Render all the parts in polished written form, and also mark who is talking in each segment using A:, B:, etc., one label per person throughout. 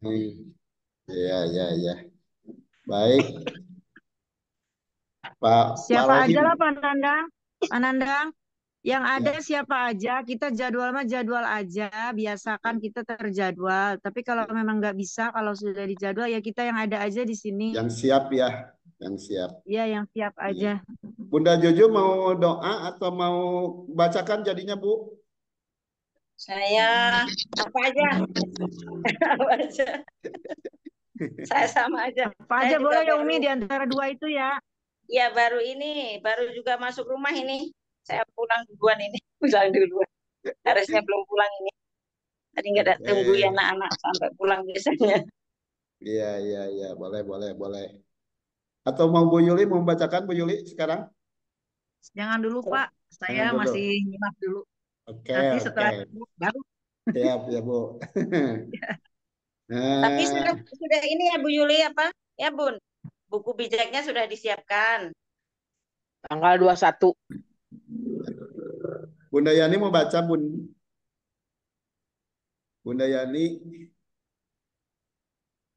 A: Hmm, ya, ya, ya. Baik, Pak
B: Siapa aja
A: Rohim.
B: lah Pak Nandang. Pak Nandang, yang ada
A: Ya,
B: siapa aja, kita jadwal mah jadwal aja, biasakan kita terjadwal. Tapi kalau memang nggak bisa, kalau sudah dijadwal ya kita yang ada aja di sini.
A: yang siap ya, yang siap.
B: Ya yang siap
A: Ya.
B: aja.
A: Bunda Jojo mau doa atau mau bacakan jadinya, Bu?
C: Saya apa aja, apa aja. Saya sama aja.
B: Apa
C: Saya
B: aja
C: juga
B: boleh ya Umi
C: baru,
B: di antara dua itu ya.
C: ya baru juga masuk rumah ini. Saya pulang duluan ini, pulang duluan. Harusnya belum pulang ini. Tadi nggak ada tunggu ya
A: Oke.
C: anak-anak sampai pulang biasanya.
A: Iya, iya, iya. Boleh, boleh, boleh. Atau mau Bu Yuli mau membacakan Bu Yuli sekarang?
B: Jangan dulu Pak, saya
A: Jangan dulu.
B: masih nyimak dulu.
A: Oke,
B: Nanti
A: oke.
B: setelah itu baru.
A: Siap, ya, Bu.
C: Tapi sudah
A: Nah,
C: sudah ini ya Bu Yuli apa? Ya Bun, buku bijaknya sudah disiapkan.
D: Tanggal 21.
A: Bunda Yani mau baca, Bunda Yani.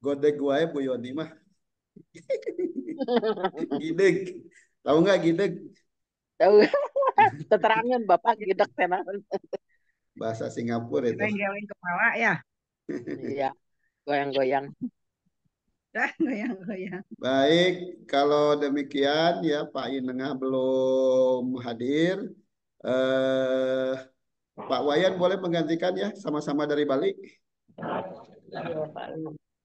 A: Godek wae Bu Yoni mah. Gideg. Tahu nggak gideg?
D: Tahu keterangan Bapak gidak tenan.
A: Bahasa Singapura itu.
B: Geleng-geleng kepala ya.
D: Iya, goyang-goyang.
B: Goyang-goyang.
A: Baik, kalau demikian ya Pak Inengah belum hadir. Eh, Pak Wayan boleh menggantikan ya, sama-sama dari Bali.
C: Ya, Pak,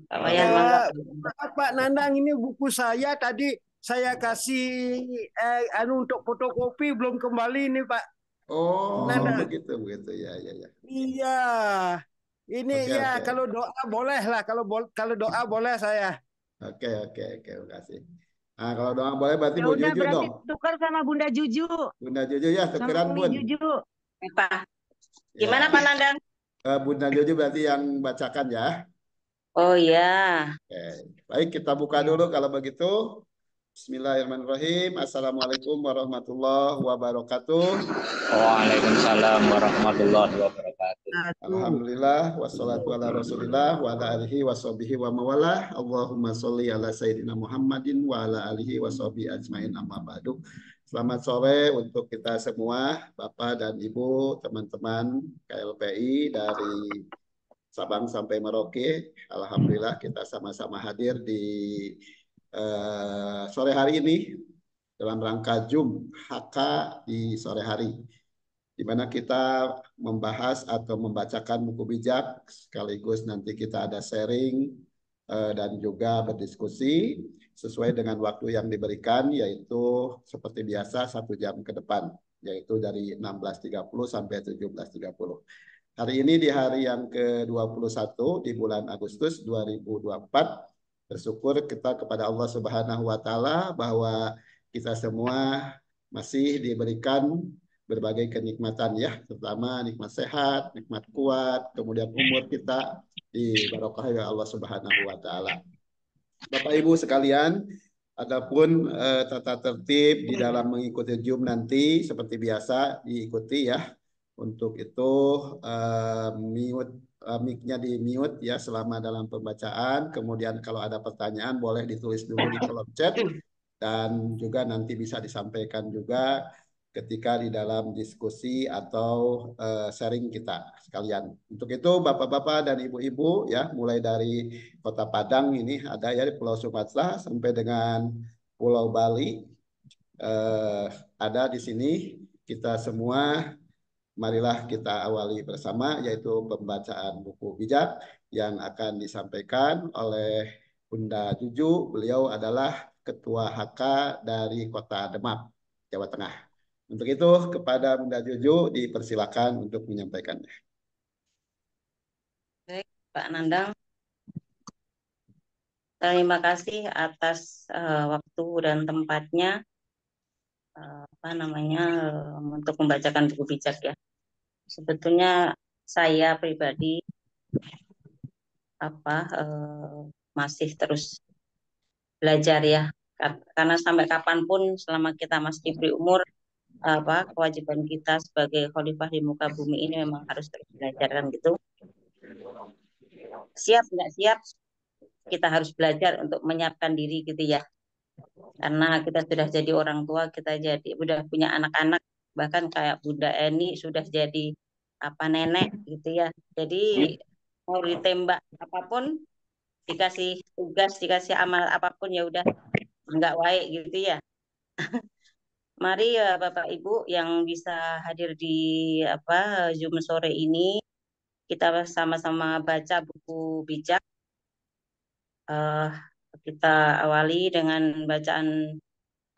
C: Pak Wayan
A: Oke.
C: mangga.
E: Maaf Pak Nandang, ini buku saya tadi saya kasih untuk fotokopi belum kembali nih Pak
A: Oh,
E: Nandang.
A: begitu, begitu. Ya, ya, ya.
E: Iya, ini
A: Oke,
E: ya
A: oke.
E: kalau doa boleh lah, kalau doa boleh saya.
A: Oke, oke, oke. Terima kasih. Nah, kalau doang boleh berarti
B: Ya
A: Bu
B: udah
A: Juju
B: berarti
A: dong.
B: tukar sama Bunda Juju,
A: Bunda Juju ya,
B: sama
A: tukeran
B: Umi
A: Bun.
B: Juju.
C: Apa? Gimana Pak
A: Ya,
C: Nandang?
A: Bunda Juju berarti yang bacakan ya.
C: Oh ya,
A: Oke. Baik, kita buka
B: Ya.
A: dulu kalau begitu. Bismillahirrahmanirrahim. Assalamualaikum warahmatullahi wabarakatuh.
F: Waalaikumsalam warahmatullahi wabarakatuh.
B: Satu.
A: Alhamdulillah wassalatu ala Rasulillah wa ala alihi washabihi wa mawalah. Allahumma sholli ala sayyidina Muhammadin wa ala alihi washabihi ajmain amma ba'du. Selamat sore untuk kita semua, Bapak dan Ibu, teman-teman KLPI dari Sabang sampai Merauke. Alhamdulillah kita sama-sama hadir di sore hari ini dalam rangka Jum HK di sore hari, di mana kita membahas atau membacakan buku bijak, sekaligus nanti kita ada sharing dan juga berdiskusi sesuai dengan waktu yang diberikan, yaitu seperti biasa 1 jam ke depan, yaitu dari 16.30 sampai 17.30. Hari ini di hari yang ke-21 di bulan Agustus 2024, bersyukur kita kepada Allah Subhanahu wa taala bahwa kita semua masih diberikan berbagai kenikmatan ya, terutama nikmat sehat, nikmat kuat, kemudian umur kita di barokah ya Allah Subhanahu wa taala. Bapak Ibu sekalian, adapun tata tertib di dalam mengikuti Zoom nanti seperti biasa diikuti ya. Untuk itu mute mic-nya di mute ya selama dalam pembacaan. Kemudian kalau ada pertanyaan boleh ditulis dulu di kolom chat dan juga nanti bisa disampaikan juga ketika di dalam diskusi atau sharing kita sekalian. Untuk itu Bapak-bapak dan Ibu-ibu ya, mulai dari Kota Padang ini ada ya di Pulau Sumatera sampai dengan Pulau Bali eh, ada di sini. Kita semua marilah kita awali bersama yaitu pembacaan buku bijak yang akan disampaikan oleh Bunda Juju. Beliau adalah Ketua HK dari Kota Demak, Jawa Tengah. Untuk itu kepada Bunda Juju dipersilakan untuk menyampaikannya.
C: baik Pak Nandang. Terima kasih atas waktu dan tempatnya apa namanya untuk membacakan buku bijak ya. Sebetulnya saya pribadi apa masih terus belajar ya, karena sampai kapanpun selama kita masih diberi umur apa kewajiban kita sebagai khalifah di muka bumi ini memang harus terus belajar kan gitu. siap nggak siap, kita harus belajar untuk menyiapkan diri gitu ya. Karena kita sudah jadi orang tua, kita jadi udah punya anak-anak, bahkan kayak Bunda Eni sudah jadi apa nenek gitu ya. Jadi mau ditembak apapun, dikasih tugas, dikasih amal apapun ya udah nggak baik gitu ya. Mari ya Bapak Ibu yang bisa hadir di apa Zoom sore ini, kita sama-sama baca buku bijak. Eh, kita awali dengan bacaan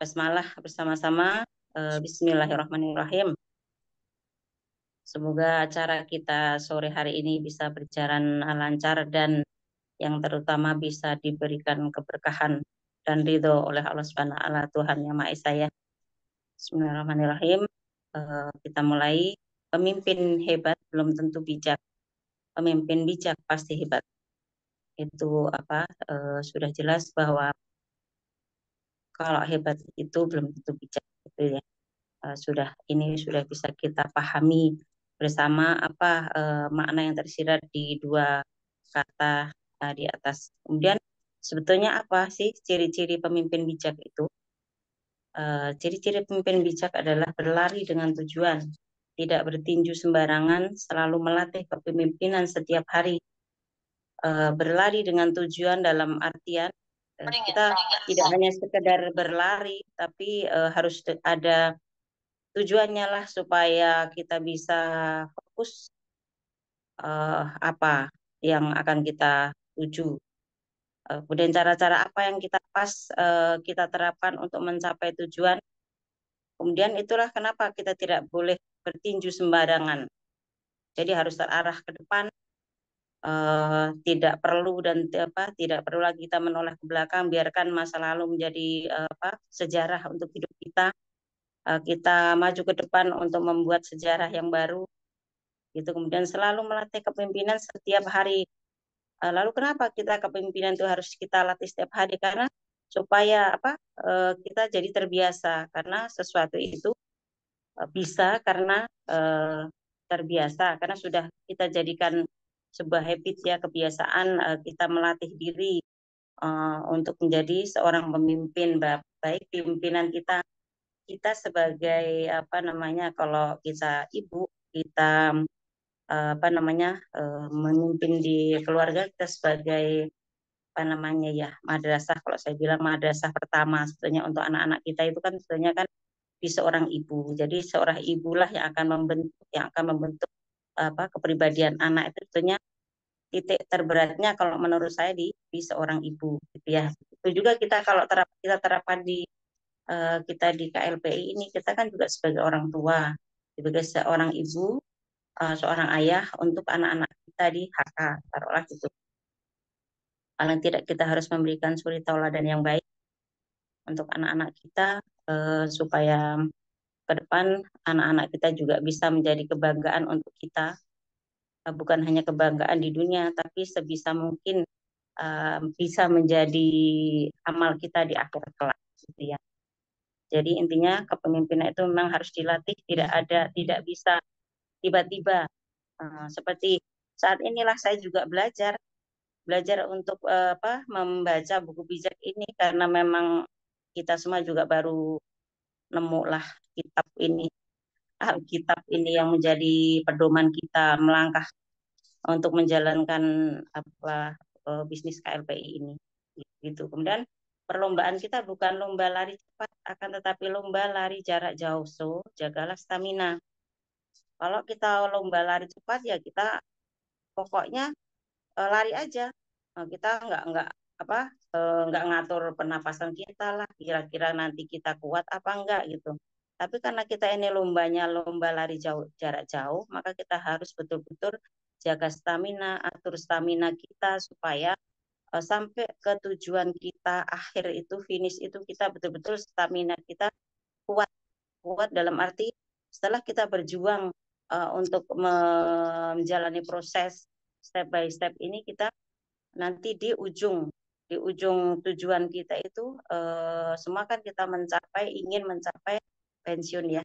C: basmalah bersama-sama. Bismillahirrahmanirrahim. Semoga acara kita sore hari ini bisa berjalan lancar dan yang terutama bisa diberikan keberkahan dan ridho oleh Allah Subhanahu wa taala Tuhan Yang Maha Esa ya. Bismillahirrahmanirrahim. Kita mulai. Pemimpin hebat belum tentu bijak. Pemimpin bijak pasti hebat. Itu apa? Sudah jelas bahwa kalau hebat itu belum tentu bijak gitu ya. Ini sudah bisa kita pahami bersama apa makna yang tersirat di dua kata di atas. Kemudian sebetulnya apa sih ciri-ciri pemimpin bijak itu? Ciri-ciri pemimpin bijak adalah berlari dengan tujuan, tidak bertinju sembarangan, selalu melatih kepemimpinan setiap hari. Berlari dengan tujuan dalam artian kita tidak hanya sekedar berlari, tapi harus ada tujuannya lah supaya kita bisa fokus apa yang akan kita tuju. Kemudian cara-cara apa yang kita terapkan untuk mencapai tujuan. Kemudian itulah kenapa kita tidak boleh bertinju sembarangan. Jadi harus terarah ke depan, tidak perlu tidak perlu lagi kita menoleh ke belakang. Biarkan masa lalu menjadi sejarah untuk hidup kita. Kita maju ke depan untuk membuat sejarah yang baru. Gitu. Kemudian selalu melatih kepemimpinan setiap hari. Lalu kenapa kita kepemimpinan itu harus kita latih setiap hari? Karena supaya kita jadi terbiasa. Karena sesuatu itu bisa karena terbiasa, karena sudah kita jadikan sebuah habit ya, kebiasaan kita melatih diri untuk menjadi seorang pemimpin. Baik pimpinan kita sebagai kalau kita ibu, kita memimpin di keluarga, kita sebagai madrasah. Kalau saya bilang madrasah pertama sebetulnya untuk anak-anak kita itu kan sebetulnya kan di seorang ibu. Jadi seorang ibulah yang akan membentuk kepribadian anak. Itu sebetulnya titik terberatnya kalau menurut saya di seorang ibu gitu ya. Itu juga kita kalau kita terapkan di kita di KLPI ini, kita kan juga sebagai orang tua, sebagai seorang ibu, seorang ayah untuk anak-anak kita di HK, taruhlah gitu. Paling tidak kita harus memberikan suri tauladan yang baik untuk anak-anak kita supaya ke depan anak-anak kita juga bisa menjadi kebanggaan untuk kita, bukan hanya kebanggaan di dunia, tapi sebisa mungkin bisa menjadi amal kita di akhir kelak gitu ya. Jadi intinya kepemimpinan itu memang harus dilatih, tidak bisa tiba-tiba. Seperti saat inilah saya juga belajar untuk membaca buku bijak ini, karena memang kita semua juga baru nemu lah kitab ini yang menjadi pedoman kita melangkah untuk menjalankan bisnis KLPI ini gitu. Kemudian perlombaan kita bukan lomba lari cepat, akan tetapi lomba lari jarak jauh. So jagalah stamina. Kalau kita lomba lari cepat ya kita pokoknya lari aja. Kita nggak ngatur pernapasan kita lah, kira-kira nanti kita kuat apa enggak gitu. Tapi karena kita ini lombanya lomba lari jarak jauh, maka kita harus betul-betul jaga stamina, atur stamina kita supaya sampai ke tujuan kita akhir itu, finish itu, kita betul-betul stamina kita kuat dalam arti setelah kita berjuang untuk menjalani proses step by step ini, kita nanti di ujung tujuan kita itu semua kan kita ingin mencapai pensiun ya.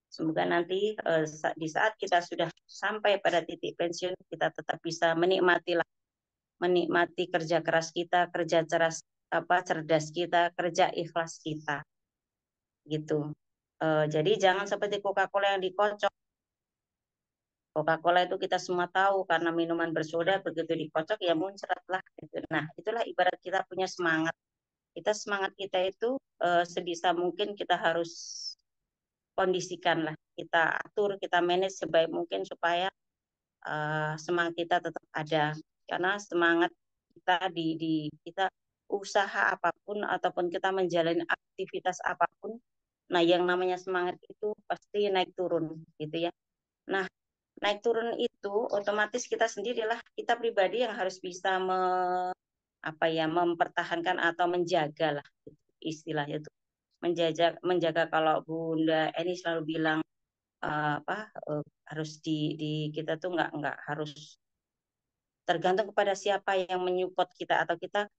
C: Semoga nanti di saat kita sudah sampai pada titik pensiun, kita tetap bisa menikmati menikmati kerja keras kita, kerja cerdas kita, kerja ikhlas kita, gitu. Jadi jangan seperti Coca-Cola yang dikocok. Coca-Cola itu kita semua tahu karena minuman bersoda, begitu dikocok ya muncrat lah. Gitu. Nah, itulah ibarat kita punya semangat. Semangat kita itu sebisa mungkin kita harus kondisikan lah. Kita atur, kita manage sebaik mungkin supaya semangat kita tetap ada. Karena semangat kita kita usaha apapun ataupun kita menjalani aktivitas apapun, nah yang namanya semangat itu pasti naik turun gitu ya. Nah, naik turun itu otomatis kita sendirilah, kita pribadi yang harus bisa mempertahankan atau menjaga lah istilahnya itu. Menjaga kalau Bunda Eni selalu bilang harus kita tuh nggak harus tergantung kepada siapa yang menyupport kita atau kita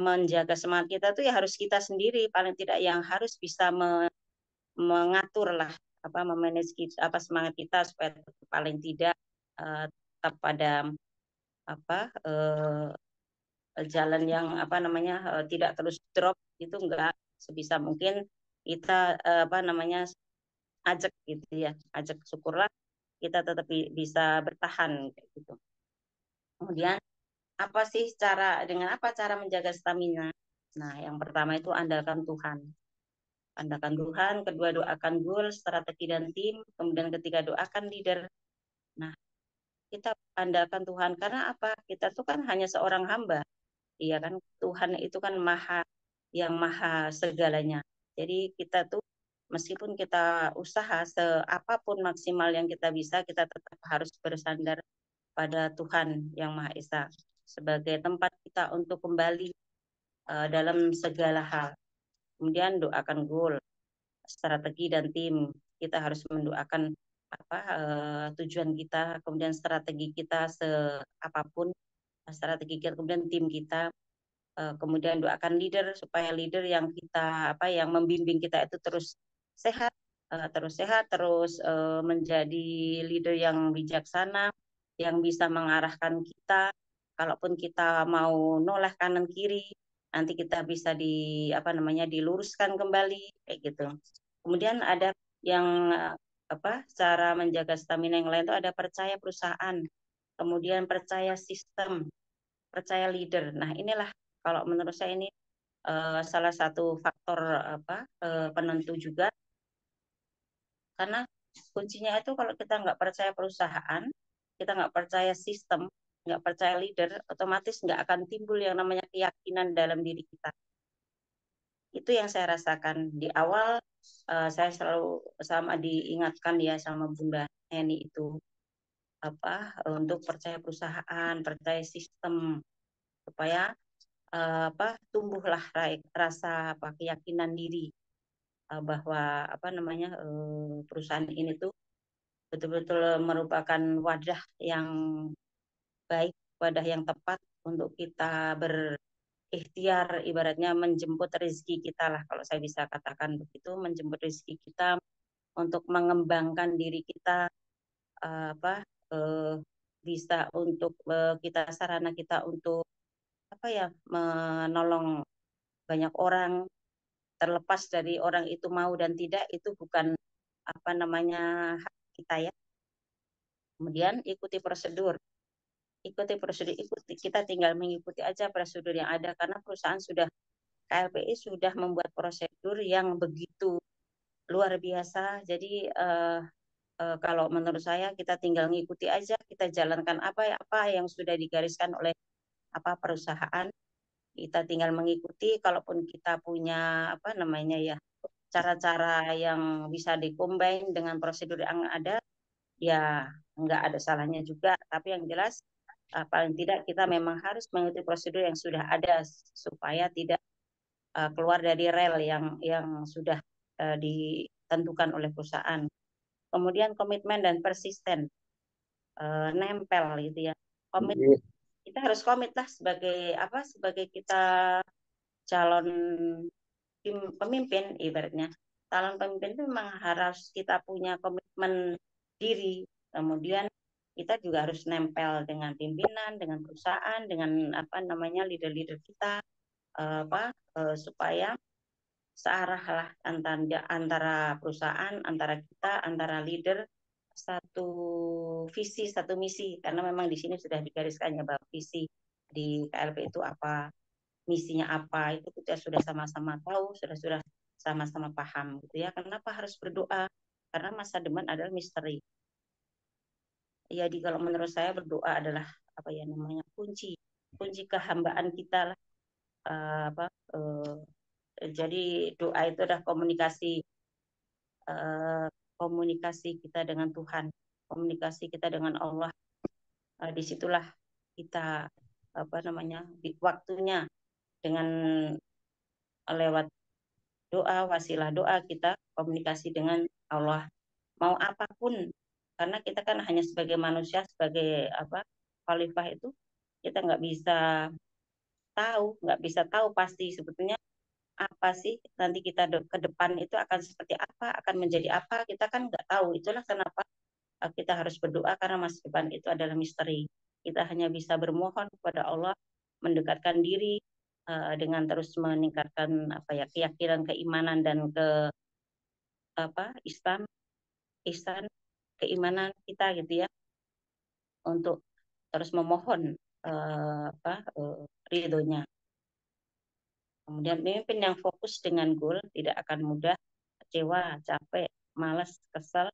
C: menjaga semangat kita tuh ya harus kita sendiri paling tidak yang harus bisa mengatur lah memanage kita, semangat kita supaya paling tidak tetap pada jalan yang tidak terus drop itu enggak, sebisa mungkin kita ajak gitu ya, ajak syukurlah kita tetap bisa bertahan gitu. Kemudian dengan apa cara menjaga stamina? Nah, yang pertama itu andalkan Tuhan. Andalkan Tuhan, kedua doakan goal, strategi dan tim, kemudian ketiga doakan leader. Nah, kita andalkan Tuhan karena apa? Kita tuh kan hanya seorang hamba. Iya kan, Tuhan itu kan yang maha segalanya. Jadi kita tuh meskipun kita usaha seapapun maksimal yang kita bisa, kita tetap harus bersandar pada Tuhan yang Maha Esa sebagai tempat kita untuk kembali dalam segala hal. Kemudian doakan goal, strategi dan tim. Kita harus mendoakan tujuan kita, kemudian strategi kita apapun strategi kita, kemudian tim kita. Kemudian doakan leader supaya leader yang yang membimbing kita itu terus sehat, terus menjadi leader yang bijaksana, yang bisa mengarahkan kita. Kalaupun kita mau noleh kanan kiri, nanti kita bisa diluruskan kembali kayak gitu. Kemudian ada yang cara menjaga stamina yang lain itu ada percaya perusahaan, kemudian percaya sistem, percaya leader. Nah, inilah kalau menurut saya ini salah satu faktor penentu juga, karena kuncinya itu kalau kita nggak percaya perusahaan, kita nggak percaya sistem, nggak percaya leader, otomatis nggak akan timbul yang namanya keyakinan dalam diri kita. Itu yang saya rasakan di awal. Saya selalu diingatkan ya sama Bunda Eni itu untuk percaya perusahaan, percaya sistem, supaya tumbuhlah rasa keyakinan diri bahwa perusahaan ini tuh betul-betul merupakan wadah yang baik, wadah yang tepat untuk kita berikhtiar, ibaratnya menjemput rezeki kita lah, kalau saya bisa katakan begitu, menjemput rezeki kita untuk mengembangkan diri kita, bisa untuk kita sarana kita untuk menolong banyak orang, terlepas dari orang itu mau dan tidak, itu bukan hak kita ya. Kemudian ikuti prosedur, kita tinggal mengikuti aja prosedur yang ada, karena perusahaan KLPI sudah membuat prosedur yang begitu luar biasa. Jadi kalau menurut saya kita tinggal mengikuti aja, kita jalankan apa yang sudah digariskan oleh perusahaan, kita tinggal mengikuti. Kalaupun kita punya cara-cara yang bisa dikombin dengan prosedur yang ada, ya nggak ada salahnya juga. Tapi yang jelas paling tidak kita memang harus mengikuti prosedur yang sudah ada supaya tidak keluar dari rel yang sudah ditentukan oleh perusahaan. Kemudian komitmen dan persisten, nempel gitu ya. Kita harus komit lah sebagai kita calon pemimpin, ibaratnya calon pemimpin itu memang harus kita punya komitmen diri, kemudian kita juga harus nempel dengan pimpinan, dengan perusahaan, dengan apa namanya leader-leader kita, supaya searah lah antara perusahaan, antara kita, antara leader, satu visi, satu misi. Karena memang di sini sudah digariskannya bahwa visi di KLP itu apa, misinya apa, itu kita sudah sama-sama tahu, sudah sama-sama paham gitu ya. Kenapa harus berdoa? Karena masa depan adalah misteri. Jadi kalau menurut saya berdoa adalah apa ya namanya kunci kehambaan kita lah. Jadi doa itu adalah komunikasi kita dengan Tuhan, komunikasi kita dengan Allah. Disitulah kita apa namanya di waktunya dengan lewat doa, wasilah doa kita komunikasi dengan Allah. Mau apapun, karena kita kan hanya sebagai manusia, sebagai khalifah itu kita nggak bisa tahu pasti sebetulnya apa sih nanti kita ke depan itu akan seperti apa, akan menjadi apa, kita kan nggak tahu. Itulah kenapa kita harus berdoa, karena masa depan itu adalah misteri. Kita hanya bisa bermohon kepada Allah, mendekatkan diri dengan terus meningkatkan keyakinan, keimanan dan ihsan keimanan kita gitu ya, untuk terus memohon ridhonya. Kemudian pemimpin yang fokus dengan goal tidak akan mudah kecewa, capek, malas, kesal,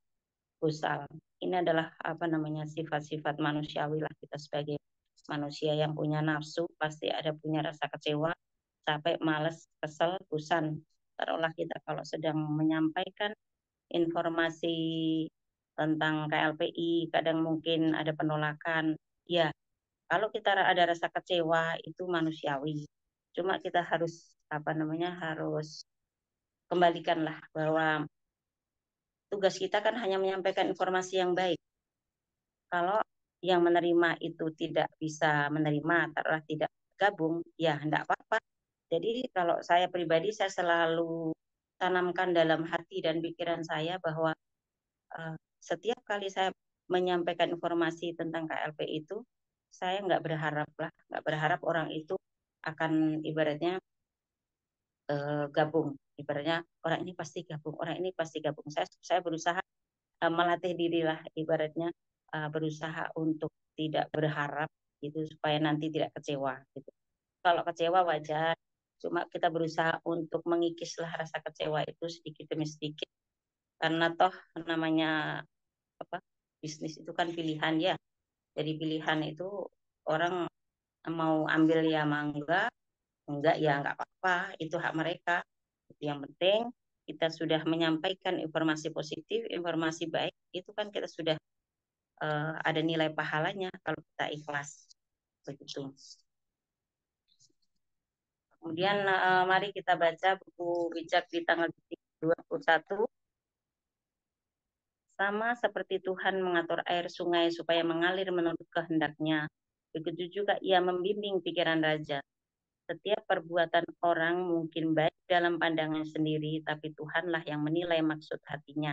C: gusal. Ini adalah sifat-sifat manusiawi lah. Kita sebagai manusia yang punya nafsu pasti ada punya rasa kecewa, capek, malas, kesal, gusal. Taruhlah kita kalau sedang menyampaikan informasi tentang KLPI, kadang mungkin ada penolakan. Ya, kalau kita ada rasa kecewa itu manusiawi. Cuma kita harus harus kembalikanlah bahwa tugas kita kan hanya menyampaikan informasi yang baik. Kalau yang menerima itu tidak bisa menerima, taruhlah tidak gabung, ya enggak apa-apa. Jadi kalau saya pribadi, saya selalu tanamkan dalam hati dan pikiran saya bahwa setiap kali saya menyampaikan informasi tentang KLP itu, saya nggak berharap orang itu akan ibaratnya gabung. Ibaratnya orang ini pasti gabung, orang ini pasti gabung. Saya berusaha melatih dirilah, ibaratnya berusaha untuk tidak berharap gitu supaya nanti tidak kecewa gitu. Kalau kecewa wajar, cuma kita berusaha untuk mengikislah rasa kecewa itu sedikit demi sedikit, karena toh namanya bisnis itu kan pilihan ya. Jadi pilihan itu orang mau ambil ya mangga, enggak ya enggak apa-apa, itu hak mereka. Yang penting kita sudah menyampaikan informasi positif, informasi baik, itu kan kita sudah ada nilai pahalanya kalau kita ikhlas begitu. Kemudian mari kita baca buku bijak di tanggal 21. Sama seperti Tuhan mengatur air sungai supaya mengalir menurut kehendaknya, begitu juga ia membimbing pikiran raja. Setiap perbuatan orang mungkin baik dalam pandangan sendiri, tapi Tuhanlah yang menilai maksud hatinya.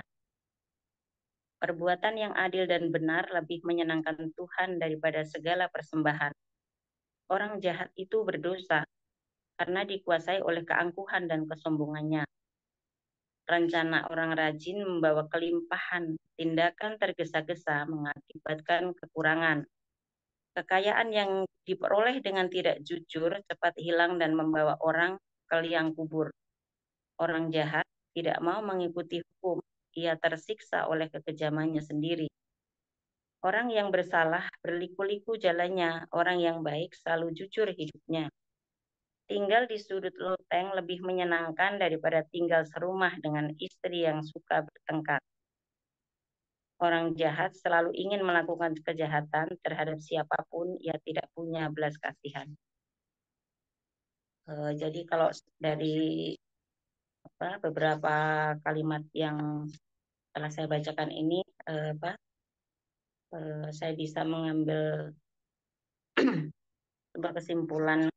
C: Perbuatan yang adil dan benar lebih menyenangkan Tuhan daripada segala persembahan. Orang jahat itu berdosa karena dikuasai oleh keangkuhan dan kesombongannya. Rencana orang rajin membawa kelimpahan, tindakan tergesa-gesa mengakibatkan kekurangan. Kekayaan yang diperoleh dengan tidak jujur cepat hilang dan membawa orang ke liang kubur. Orang jahat tidak mau mengikuti hukum, ia tersiksa oleh kekejamannya sendiri. Orang yang bersalah berliku-liku jalannya, orang yang baik selalu jujur hidupnya. Tinggal di sudut loteng lebih menyenangkan daripada tinggal serumah dengan istri yang suka bertengkar. Orang jahat selalu ingin melakukan kejahatan terhadap siapapun, ia tidak punya belas kasihan. Jadi kalau dari beberapa kalimat yang telah saya bacakan ini, saya bisa mengambil sebuah kesimpulan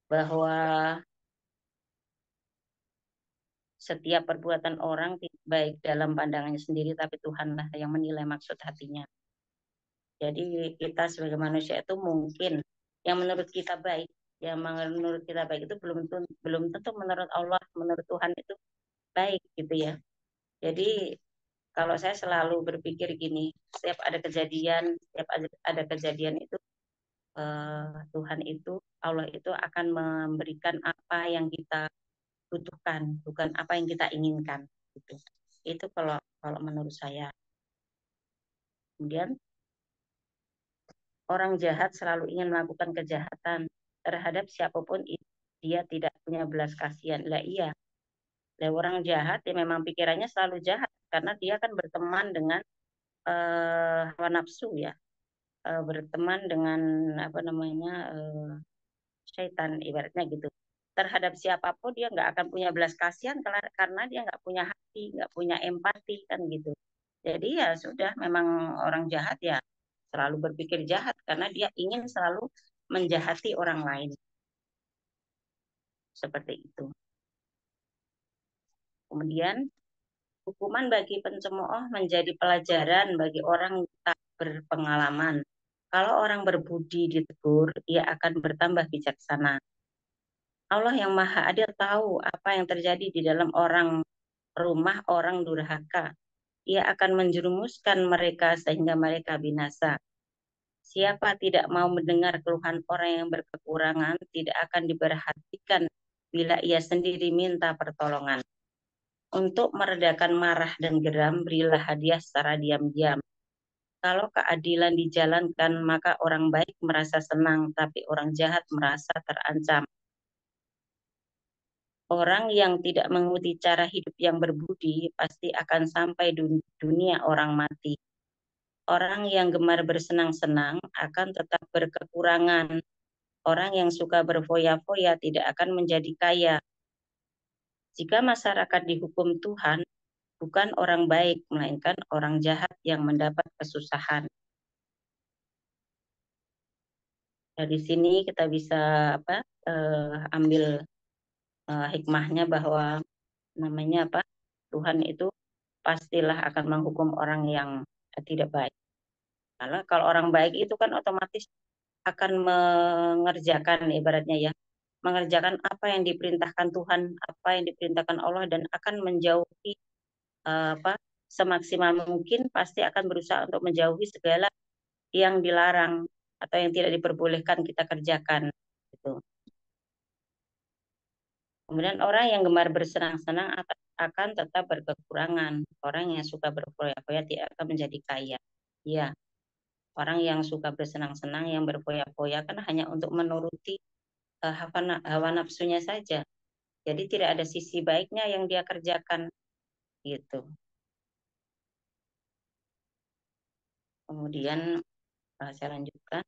C: bahwa setiap perbuatan orang baik dalam pandangannya sendiri, tapi Tuhanlah yang menilai maksud hatinya. Jadi kita sebagai manusia itu mungkin yang menurut kita baik, yang menurut kita baik itu belum tentu menurut Allah, menurut Tuhan itu baik gitu ya. Jadi kalau saya selalu berpikir gini, setiap ada kejadian itu Tuhan itu, Allah itu akan memberikan apa yang kita butuhkan, bukan apa yang kita inginkan. Gitu. Itu kalau menurut saya. Kemudian orang jahat selalu ingin melakukan kejahatan terhadap siapapun, dia tidak punya belas kasihan. Lah iya, orang jahat ya memang pikirannya selalu jahat karena dia kan berteman dengan hawa nafsu ya, berteman dengan apa namanya syaitan ibaratnya gitu. Terhadap siapapun dia nggak akan punya belas kasihan karena dia nggak punya hati, nggak punya empati kan gitu. Jadi ya sudah, memang orang jahat ya selalu berpikir jahat karena dia ingin selalu menjahati orang lain. Seperti itu. Kemudian hukuman bagi pencemooh menjadi pelajaran bagi orang tak berpengalaman. Kalau orang berbudi ditegur, ia akan bertambah bijaksana. Allah yang Maha Adil tahu apa yang terjadi di dalam rumah orang durhaka. Ia akan menjerumuskan mereka sehingga mereka binasa. Siapa tidak mau mendengar keluhan orang yang berkekurangan, tidak akan diperhatikan bila ia sendiri minta pertolongan. Untuk meredakan marah dan geram, berilah hadiah secara diam-diam. Kalau keadilan dijalankan, maka orang baik merasa senang, tapi orang jahat merasa terancam. Orang yang tidak mengikuti cara hidup yang berbudi pasti akan sampai dunia orang mati. Orang yang gemar bersenang-senang akan tetap berkekurangan. Orang yang suka berfoya-foya tidak akan menjadi kaya. Jika masyarakat dihukum Tuhan, bukan orang baik, melainkan orang jahat yang mendapat kesusahan. Dari sini kita bisa ambil hikmahnya bahwa namanya Tuhan itu pastilah akan menghukum orang yang tidak baik. Karena kalau orang baik itu kan otomatis akan mengerjakan ibaratnya ya, mengerjakan apa yang diperintahkan Tuhan, apa yang diperintahkan Allah, dan akan menjauhi semaksimal mungkin pasti akan berusaha untuk menjauhi segala yang dilarang atau yang tidak diperbolehkan kita kerjakan gitu. Kemudian orang yang gemar bersenang-senang akan tetap berkekurangan. Orang yang suka berfoya-foya tidak akan menjadi kaya. Ya, orang yang suka bersenang-senang, yang berfoya-foya kan hanya untuk menuruti hawa nafsunya saja. Jadi tidak ada sisi baiknya yang dia kerjakan gitu. Kemudian saya lanjutkan.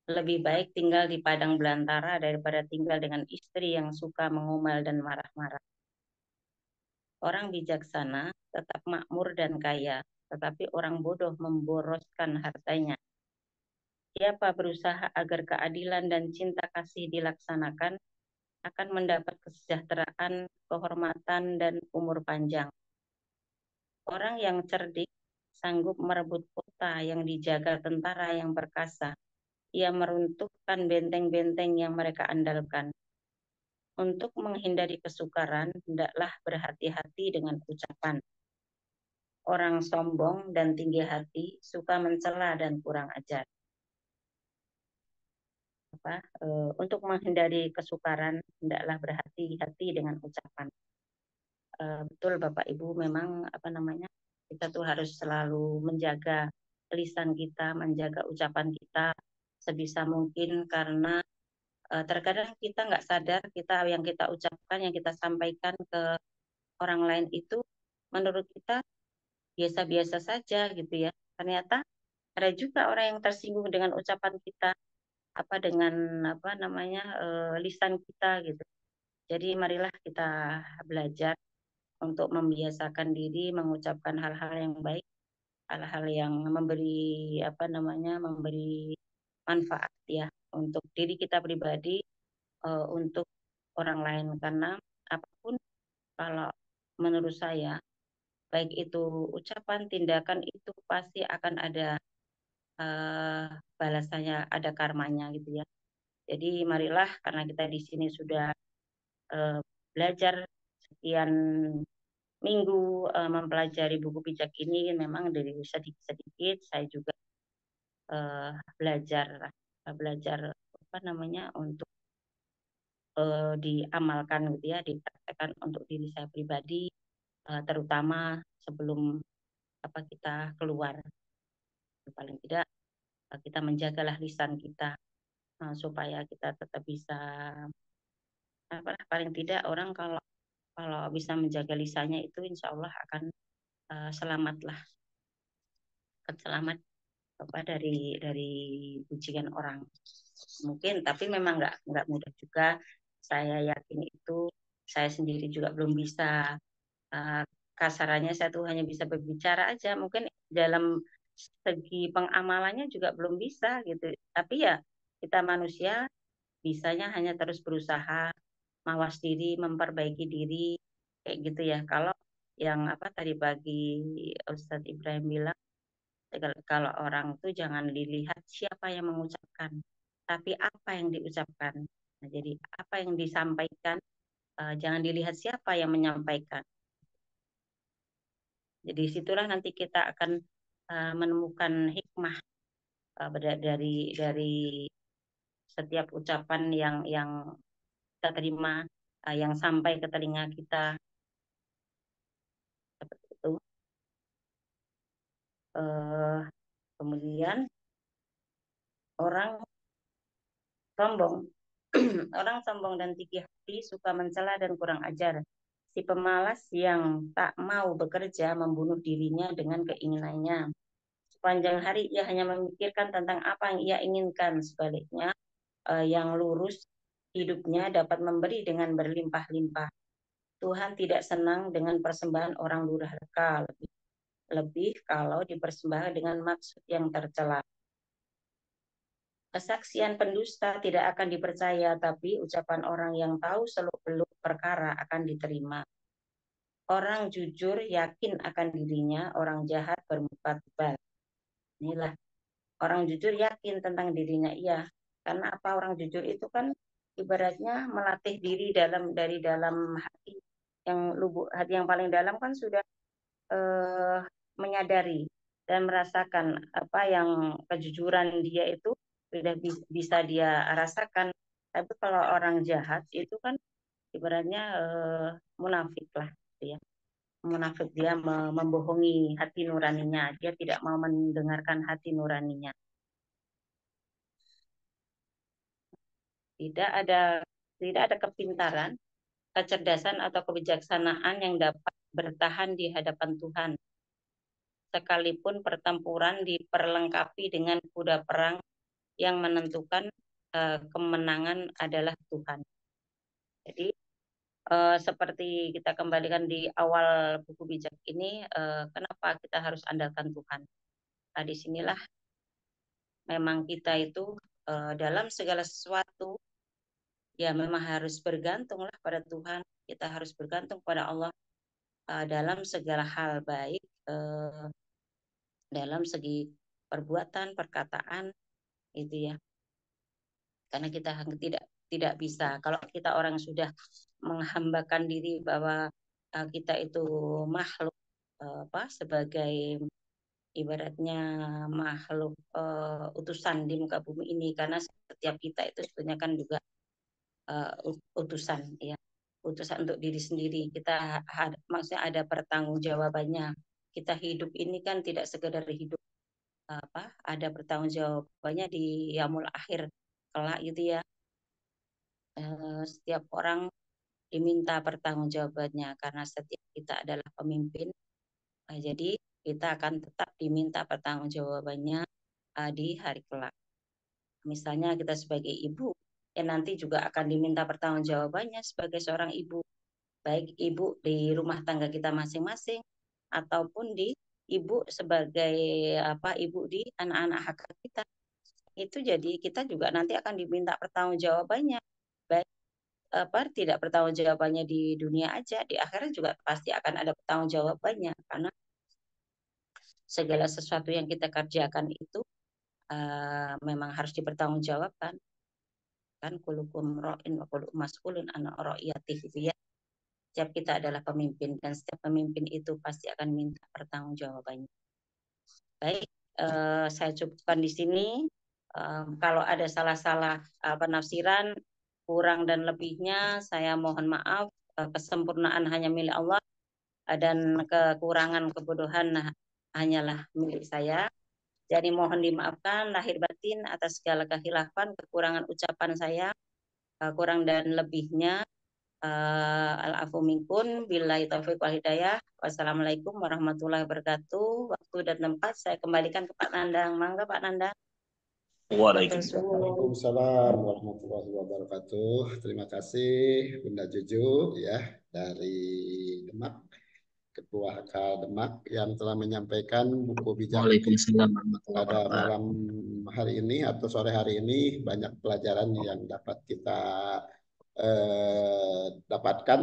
C: Lebih baik tinggal di padang belantara daripada tinggal dengan istri yang suka mengumel dan marah-marah. Orang bijaksana tetap makmur dan kaya, tetapi orang bodoh memboroskan hartanya. Siapa berusaha agar keadilan dan cinta kasih dilaksanakan, akan mendapat kesejahteraan, kehormatan, dan umur panjang. Orang yang cerdik sanggup merebut kota yang dijaga tentara yang perkasa. Ia meruntuhkan benteng-benteng yang mereka andalkan. Untuk menghindari kesukaran, hendaklah berhati-hati dengan ucapan. Orang sombong dan tinggi hati suka mencela dan kurang ajar. Untuk menghindari kesukaran, hendaklah berhati-hati dengan ucapan. Betul Bapak Ibu, memang kita tuh harus selalu menjaga lisan kita, menjaga ucapan kita sebisa mungkin, karena terkadang kita nggak sadar yang kita ucapkan, yang kita sampaikan ke orang lain itu menurut kita biasa-biasa saja gitu ya. Ternyata ada juga orang yang tersinggung dengan ucapan kita, dengan lisan kita gitu. Jadi marilah kita belajar untuk membiasakan diri mengucapkan hal-hal yang baik, hal-hal yang memberi memberi manfaat ya untuk diri kita pribadi, untuk orang lain. Karena apapun, kalau menurut saya baik itu ucapan, tindakan, itu pasti akan ada balasannya, ada karmanya gitu ya. Jadi marilah, karena kita di sini sudah belajar sekian minggu mempelajari buku bijak ini, memang dari sedikit-sedikit saya juga belajar apa namanya, untuk diamalkan gitu ya, dipraktekkan untuk diri saya pribadi, terutama sebelum kita keluar. Paling tidak kita menjagalah lisan kita, supaya kita tetap bisa, paling tidak orang kalau bisa menjaga lisannya itu insya Allah akan selamat dari pujian orang mungkin, tapi memang nggak mudah juga. Saya yakin itu, saya sendiri juga belum bisa, kasarannya saya tuh hanya bisa berbicara aja, mungkin dalam segi pengamalannya juga belum bisa gitu. Tapi ya kita manusia, bisanya hanya terus berusaha mawas diri, memperbaiki diri kayak gitu ya. Kalau yang tadi pagi Ustadz Ibrahim bilang, kalau orang tuh jangan dilihat siapa yang mengucapkan, tapi apa yang diucapkan. Nah, jadi apa yang disampaikan, jangan dilihat siapa yang menyampaikan. Jadi situlah nanti kita akan menemukan hikmah dari setiap ucapan yang kita terima, yang sampai ke telinga kita, seperti itu. Kemudian orang sombong orang sombong dan tinggi hati, suka mencela dan kurang ajar. Si pemalas yang tak mau bekerja membunuh dirinya dengan keinginannya. Sepanjang hari ia hanya memikirkan tentang apa yang ia inginkan. Sebaliknya, yang lurus hidupnya dapat memberi dengan berlimpah-limpah. Tuhan tidak senang dengan persembahan orang durhaka, lebih kalau dipersembahkan dengan maksud yang tercela. Kesaksian pendusta tidak akan dipercaya, tapi ucapan orang yang tahu seluk-beluk perkara akan diterima. Orang jujur yakin akan dirinya, orang jahat bermuka tebal. Inilah, orang jujur yakin tentang dirinya, iya. Karena apa, orang jujur itu kan ibaratnya melatih diri dari dalam hati yang lubuk, hati yang paling dalam kan sudah menyadari dan merasakan apa yang kejujuran dia itu sudah bisa dia rasakan. Tapi kalau orang jahat itu kan ibaratnya munafik lah, gitu ya. Munafik, dia membohongi hati nuraninya, dia tidak mau mendengarkan hati nuraninya. Tidak ada kepintaran, kecerdasan atau kebijaksanaan yang dapat bertahan di hadapan Tuhan. Sekalipun pertempuran diperlengkapi dengan kuda perang, yang menentukan kemenangan adalah Tuhan. Jadi seperti kita kembalikan di awal buku bijak ini, kenapa kita harus andalkan Tuhan. Nah, disinilah memang kita itu dalam segala sesuatu ya memang harus bergantunglah pada Tuhan. Kita harus bergantung pada Allah dalam segala hal, baik dalam segi perbuatan, perkataan, itu ya. Karena kita tidak bisa, kalau kita orang sudah menghambakan diri bahwa kita itu makhluk sebagai ibaratnya makhluk utusan di muka bumi ini, karena setiap kita itu sebenarnya kan juga utusan ya, utusan untuk diri sendiri. Kita maksudnya ada pertanggungjawabannya. Kita hidup ini kan tidak sekedar hidup, ada pertanggungjawabannya di yaumul akhir kelak gitu ya. Setiap orang diminta pertanggungjawabannya, karena setiap kita adalah pemimpin. Jadi kita akan tetap diminta pertanggungjawabannya di hari kelak. Misalnya kita sebagai ibu, ya nanti juga akan diminta pertanggungjawabannya sebagai seorang ibu, baik ibu di rumah tangga kita masing-masing ataupun di ibu sebagai ibu di anak-anak hak kita. Itu jadi kita juga nanti akan diminta pertanggungjawabannya, baik tidak pertanggungjawabannya di dunia aja, di akhirat juga pasti akan ada pertanggungjawabannya, karena segala sesuatu yang kita kerjakan itu memang harus dipertanggungjawabkan. Kan kulukum ra'in wa kulukum mas'ulun an ra'iyatihi gitu ya. Setiap kita adalah pemimpin dan setiap pemimpin itu pasti akan minta pertanggungjawabannya. Baik, saya cukupkan di sini. Kalau ada salah-salah penafsiran, kurang dan lebihnya, saya mohon maaf. Kesempurnaan hanya milik Allah dan kekurangan kebodohan hanyalah milik saya. Jadi mohon dimaafkan lahir batin atas segala kehilafan, kekurangan ucapan saya, kurang dan lebihnya. Al-afu minkum billahi taufiq wal hidayah. Wassalamualaikum warahmatullahi wabarakatuh. Waktu dan tempat saya kembalikan ke Pak Nandang. Mangga Pak Nandang.
A: Waalaikumsalam warahmatullahi wabarakatuh. Terima kasih Bunda Juju ya dari Demak, Ketua HK Demak yang telah menyampaikan buku bijak pada malam hari ini atau sore hari ini. Banyak pelajaran yang dapat kita dapatkan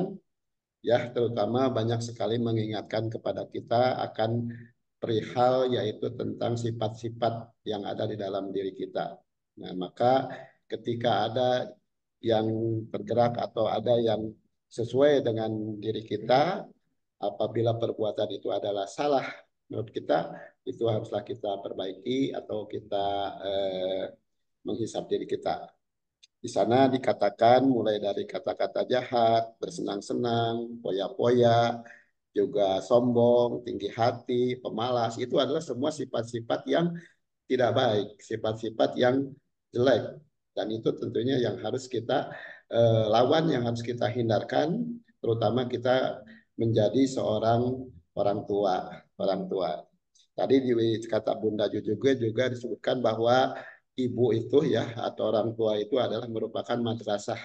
A: ya, terutama banyak sekali mengingatkan kepada kita akan perihal yaitu tentang sifat-sifat yang ada di dalam diri kita. Nah, maka ketika ada yang bergerak atau ada yang sesuai dengan diri kita, apabila perbuatan itu adalah salah menurut kita, itu haruslah kita perbaiki atau kita menghisap diri kita. Di sana dikatakan mulai dari kata-kata jahat, bersenang-senang, poya-poya, juga sombong, tinggi hati, pemalas. Itu adalah semua sifat-sifat yang tidak baik, sifat-sifat yang jelek. Dan itu tentunya yang harus kita lawan, yang harus kita hindarkan, terutama kita menjadi seorang orang tua. Orang tua. Tadi di kata Bunda Juju juga disebutkan bahwa ibu itu ya atau orang tua itu adalah merupakan madrasah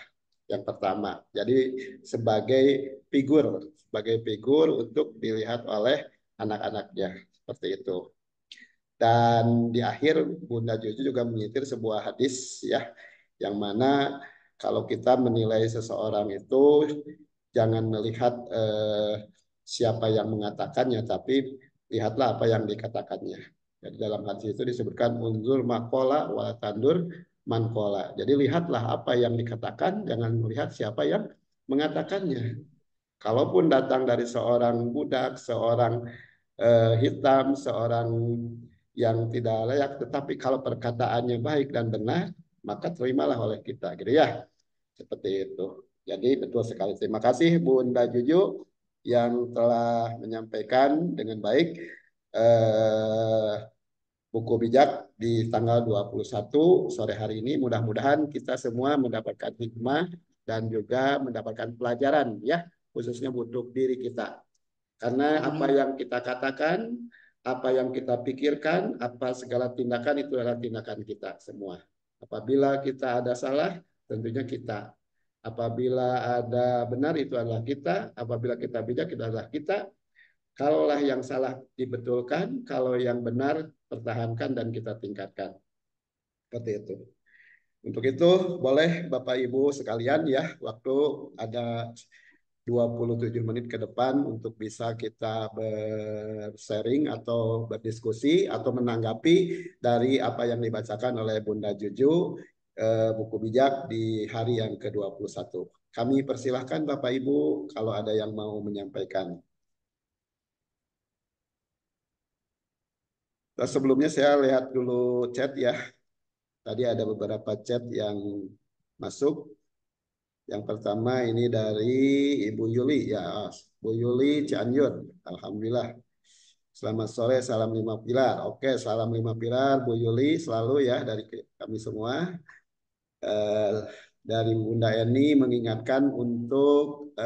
A: yang pertama. Jadi sebagai figur untuk dilihat oleh anak-anaknya seperti itu. Dan di akhir Bunda Juju juga menyitir sebuah hadis ya yang mana kalau kita menilai seseorang itu jangan melihat siapa yang mengatakannya, tapi lihatlah apa yang dikatakannya. Jadi dalam hadis itu disebutkan unzur makola wa tandur mankola. Jadi lihatlah apa yang dikatakan, jangan melihat siapa yang mengatakannya. Kalaupun datang dari seorang budak, seorang hitam, seorang yang tidak layak, tetapi kalau perkataannya baik dan benar, maka terimalah oleh kita, gitu ya. Seperti itu. Jadi betul sekali. Terima kasih Bunda Juju yang telah menyampaikan dengan baik buku bijak di tanggal 21 sore hari ini. Mudah-mudahan kita semua mendapatkan hikmah dan juga mendapatkan pelajaran ya, khususnya untuk diri kita. Karena apa yang kita katakan, apa yang kita pikirkan, apa segala tindakan itu adalah tindakan kita semua. Apabila kita ada salah, tentunya kita. Apabila ada benar, itu adalah kita. Apabila kita bijak, itu adalah kita. Kalaulah yang salah dibetulkan, kalau yang benar pertahankan dan kita tingkatkan. Seperti itu. Untuk itu, boleh Bapak Ibu sekalian ya, waktu ada 27 menit ke depan untuk bisa kita bersharing atau berdiskusi atau menanggapi dari apa yang dibacakan oleh Bunda Juju, buku bijak di hari yang ke-21. Kami persilahkan Bapak Ibu kalau ada yang mau menyampaikan. Nah, sebelumnya saya lihat dulu chat ya. Tadi ada beberapa chat yang masuk. Yang pertama ini dari Ibu Yuli ya, Bu Yuli Cianjur. Alhamdulillah. Selamat sore, salam 5 pilar. Oke, salam 5 pilar Bu Yuli selalu ya dari kami semua. Dari Bunda Eni mengingatkan untuk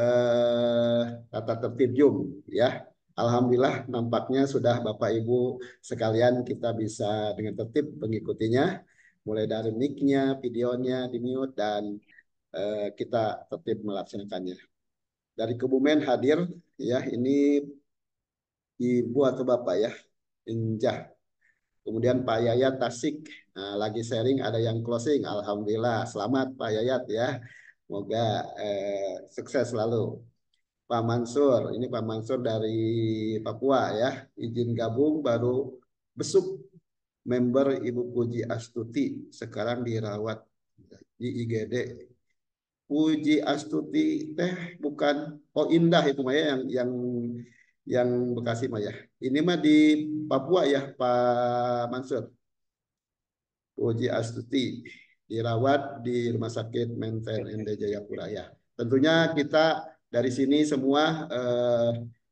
A: tata tertib Zoom ya. Alhamdulillah nampaknya sudah Bapak Ibu sekalian kita bisa dengan tertib mengikutinya. Mulai dari mic-nya, videonya di-mute dan kita tertib melaksanakannya. Dari Kebumen hadir ya, ini Ibu atau Bapak ya, Injah. Kemudian Pak Yayat Tasik, nah, lagi sharing ada yang closing. Alhamdulillah, selamat Pak Yayat ya. Semoga sukses selalu. Pak Mansur, ini Pak Mansur dari Papua ya, izin gabung baru besuk member Ibu Puji Astuti sekarang dirawat di IGD. Puji Astuti teh bukan, oh Indah itu Maya yang Bekasi Maya. Ini mah di Papua ya Pak Mansur. Puji Astuti dirawat di Rumah Sakit Menten ND Jayapura ya. Tentunya kita dari sini semua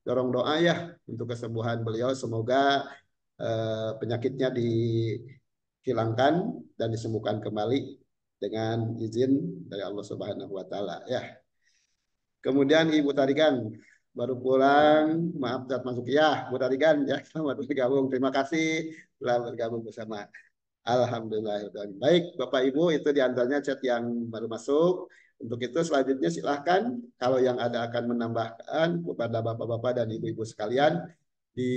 A: dorong doa ya untuk kesembuhan beliau. Semoga penyakitnya dihilangkan dan disembuhkan kembali dengan izin dari Allah Subhanahu wa taala ya. Kemudian Ibu Tarigan baru pulang, maaf saat masuk ya, Bu Tarigan ya, selamat bergabung. Terima kasih telah bergabung bersama. Alhamdulillah. Baik, Bapak Ibu, itu diantaranya chat yang baru masuk. Untuk itu selanjutnya silahkan kalau yang ada akan menambahkan kepada Bapak-Bapak dan Ibu-Ibu sekalian di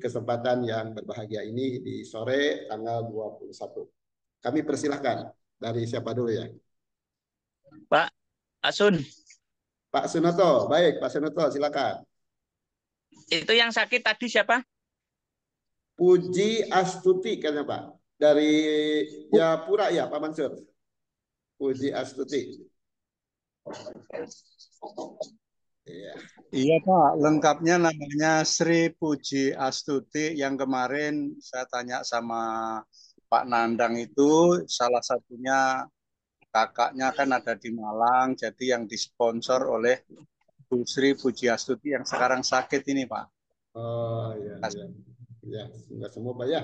A: kesempatan yang berbahagia ini di sore tanggal 21. Kami persilahkan. Dari siapa dulu ya?
F: Pak Asun,
A: Pak Sunoto. Baik, Pak Sunoto silakan.
F: itu yang sakit tadi siapa?
A: Puji Astuti kayaknya Pak. Dari Jayapura ya Pak Mansur. Puji Astuti. Iya.
G: Iya Pak, lengkapnya namanya Sri Puji Astuti. Yang kemarin saya tanya sama Pak Nandang itu salah satunya kakaknya kan ada di Malang, jadi yang disponsor oleh Bu Sri Puji Astuti yang sekarang sakit ini Pak.
A: Oh iya, iya. Ya, semoga semua Pak ya.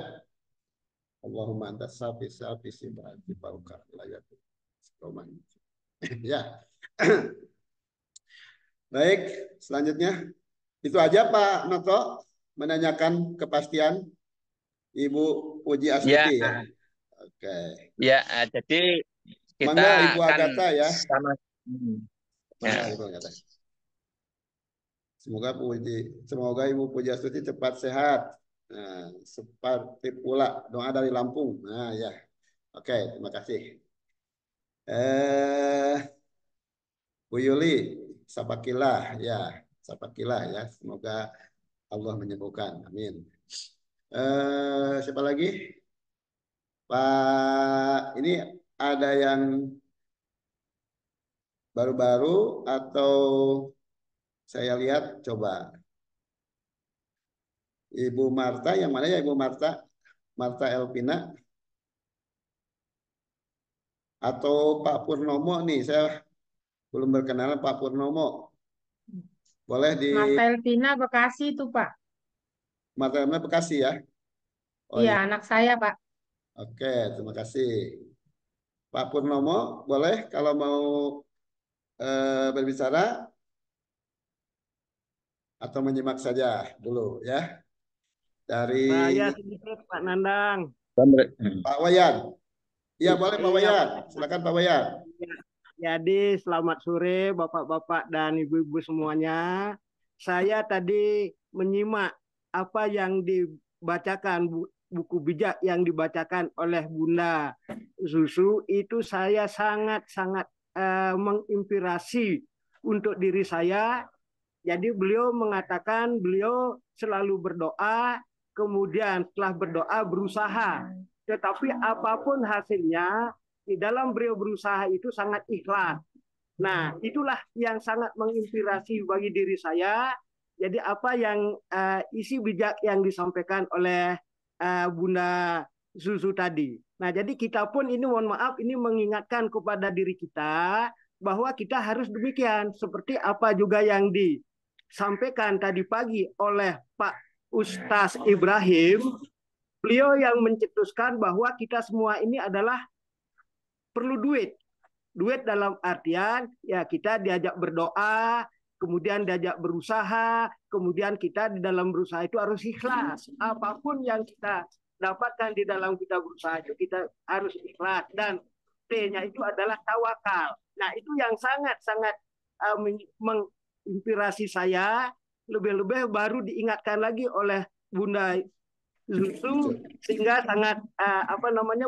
A: Allahumma anta safi sibati pauka layat. Ya. Baik, selanjutnya itu aja Pak Noto menanyakan kepastian Ibu Puji Astuti ya. Oke.
F: Ya, jadi kita
A: Mangga Ibu
F: kan
A: Agatha ya.
F: sama.
A: Mangga Ibu Agatha. Semoga Ibu Puji Astuti cepat sehat. Nah, seperti pula doa dari Lampung. Nah, ya. Oke, terima kasih. Bu Yuli, sapakilah ya, sapakilah ya. Semoga Allah menyembuhkan. Amin. Siapa lagi? Pak, ini ada yang baru-baru atau saya lihat coba. Ibu Marta, yang mana ya Ibu Marta? Marta Elvina. Atau Pak Purnomo nih, saya belum berkenalan Pak Purnomo. Boleh di...
H: Marta Elvina Bekasi itu Pak.
A: Marta Elvina Bekasi ya? Oh
H: Iya, anak saya Pak.
A: Oke, terima kasih. Pak Purnomo, boleh kalau mau berbicara atau menyimak saja dulu ya. Dari
E: Saya sedikit Pak Nandang.
A: Pak Wayan. Iya boleh Pak
E: Iya,
A: Wayan.
E: Pak.
A: Silakan Pak Wayan.
E: Jadi selamat sore Bapak-bapak dan Ibu-ibu semuanya. Saya tadi menyimak apa yang dibacakan buku bijak yang dibacakan oleh Bunda Susu, itu saya sangat-sangat menginspirasi untuk diri saya. Jadi beliau mengatakan beliau selalu berdoa, kemudian setelah berdoa berusaha. Tetapi apapun hasilnya, di dalam beliau berusaha itu sangat ikhlas. Nah, itulah yang sangat menginspirasi bagi diri saya. Jadi apa yang isi bijak yang disampaikan oleh Bunda Susu tadi. Nah, jadi kita pun ini mohon maaf ini mengingatkan kepada diri kita bahwa kita harus demikian. Seperti apa juga yang disampaikan tadi pagi oleh Pak Ustaz Ibrahim, beliau yang mencetuskan bahwa kita semua ini adalah perlu duit. Duit dalam artian ya kita diajak berdoa, kemudian diajak berusaha, kemudian kita di dalam berusaha itu harus ikhlas. Apapun yang kita dapatkan di dalam kita berusaha itu kita harus ikhlas, dan T-nya itu adalah tawakal. Nah, itu yang sangat-sangat menginspirasi saya, lebih-lebih baru diingatkan lagi oleh Bunda Susu, sehingga sangat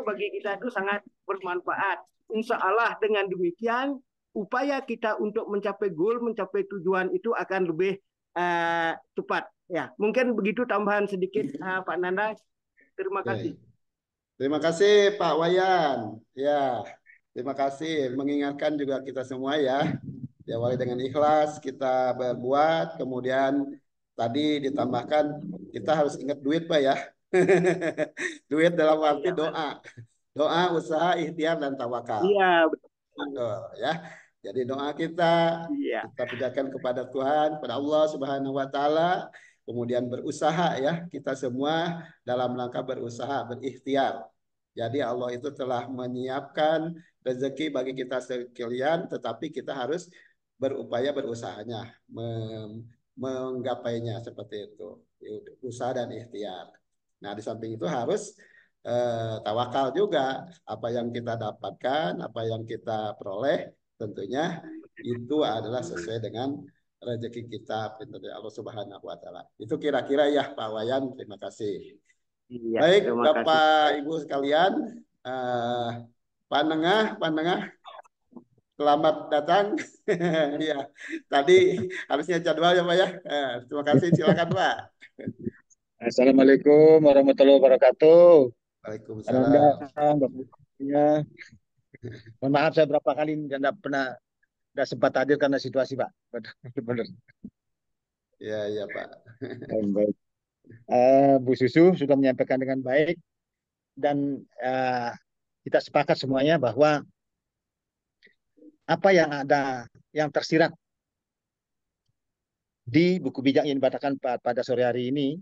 E: bagi kita itu sangat bermanfaat. Insya Allah dengan demikian upaya kita untuk mencapai goal, mencapai tujuan itu akan lebih cepat. Ya, mungkin begitu tambahan sedikit Pak Nanda. Terima
A: Oke.
E: kasih.
A: Terima kasih Pak Wayan. Ya, terima kasih mengingatkan juga kita semua ya. Diawali dengan ikhlas kita berbuat, kemudian tadi ditambahkan kita harus ingat duit Pak ya. Duit dalam arti
E: Iya,
A: doa. Doa, usaha, ikhtiar, dan tawakal.
E: iya,
A: Betul ya. Jadi doa
E: iya.
A: kita pindahkan kepada Tuhan, pada Allah Subhanahu wa taala, kemudian berusaha ya, kita semua dalam rangka berusaha, berikhtiar. Jadi Allah itu telah menyiapkan rezeki bagi kita sekalian, tetapi kita harus berupaya berusahanya, menggapainya seperti itu. Usaha dan ikhtiar. Nah, di samping itu harus tawakal juga. Apa yang kita dapatkan, apa yang kita peroleh, tentunya itu adalah sesuai dengan rezeki kita perintah dari Allah Subhanahu wa taala. Itu kira-kira ya Pak Wayan, terima kasih.
E: Iya,
A: Baik
E: terima kasih.
A: Bapak Ibu sekalian, Pak Nengah, selamat datang. Ya, tadi harusnya jadwal ya Pak ya. Terima kasih, silakan Pak.
I: Assalamualaikum warahmatullahi wabarakatuh.
A: Waalaikumsalam.
I: Ya. Mohon maaf saya berapa kali tidak sempat hadir karena situasi Pak. Benar.
A: Ya Pak.
I: Baik. Bu Susu sudah menyampaikan dengan baik dan kita sepakat semuanya bahwa apa yang tersirat di buku bijak yang dibacakan pada sore hari ini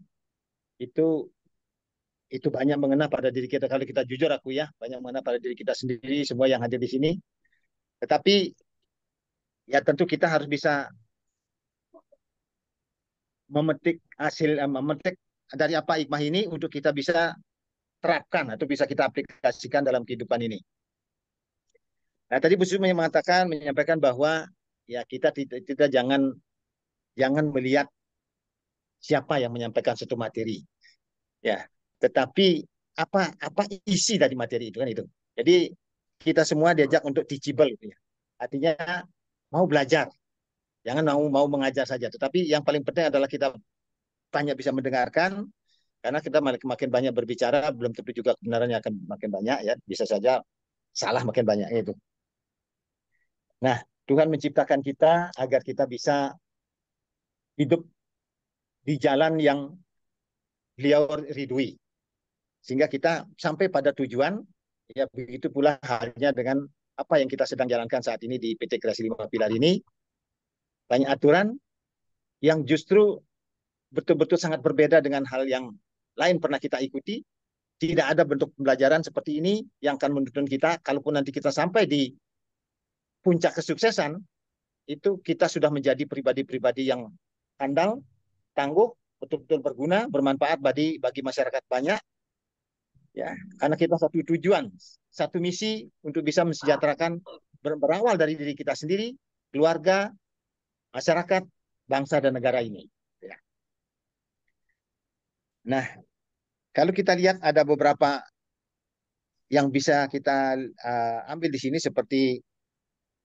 I: itu banyak mengena pada diri kita. Kalau kita jujur aku ya, banyak mengena pada diri kita sendiri, semua yang hadir di sini. Tetapi ya tentu kita harus bisa memetik dari apa hikmah ini untuk kita bisa terapkan atau bisa kita aplikasikan dalam kehidupan ini. Nah, tadi Bu Susu menyampaikan bahwa ya kita jangan melihat siapa yang menyampaikan suatu materi. Ya, tetapi apa isi dari materi itu kan itu. Jadi kita semua diajak untuk teachable gitu ya. Artinya mau belajar. Jangan mau mengajar saja, tetapi yang paling penting adalah kita banyak bisa mendengarkan, karena kita makin banyak berbicara, belum tentu juga kebenarannya akan makin banyak ya, bisa saja salah makin banyak itu. Nah, Tuhan menciptakan kita agar kita bisa hidup di jalan yang Beliau ridui, sehingga kita sampai pada tujuan. Ya begitu pula halnya dengan apa yang kita sedang jalankan saat ini di PT Kreasi 5 Pilar ini. Banyak aturan yang justru betul-betul sangat berbeda dengan hal yang lain pernah kita ikuti. Tidak ada bentuk pembelajaran seperti ini yang akan menuntun kita, kalaupun nanti kita sampai di puncak kesuksesan, itu kita sudah menjadi pribadi-pribadi yang handal, tangguh, betul-betul berguna, bermanfaat bagi masyarakat banyak. Ya, karena kita satu tujuan, satu misi untuk bisa mensejahterakan, berawal dari diri kita sendiri, keluarga, masyarakat, bangsa dan negara ini. Ya. Nah, kalau kita lihat ada beberapa yang bisa kita ambil di sini seperti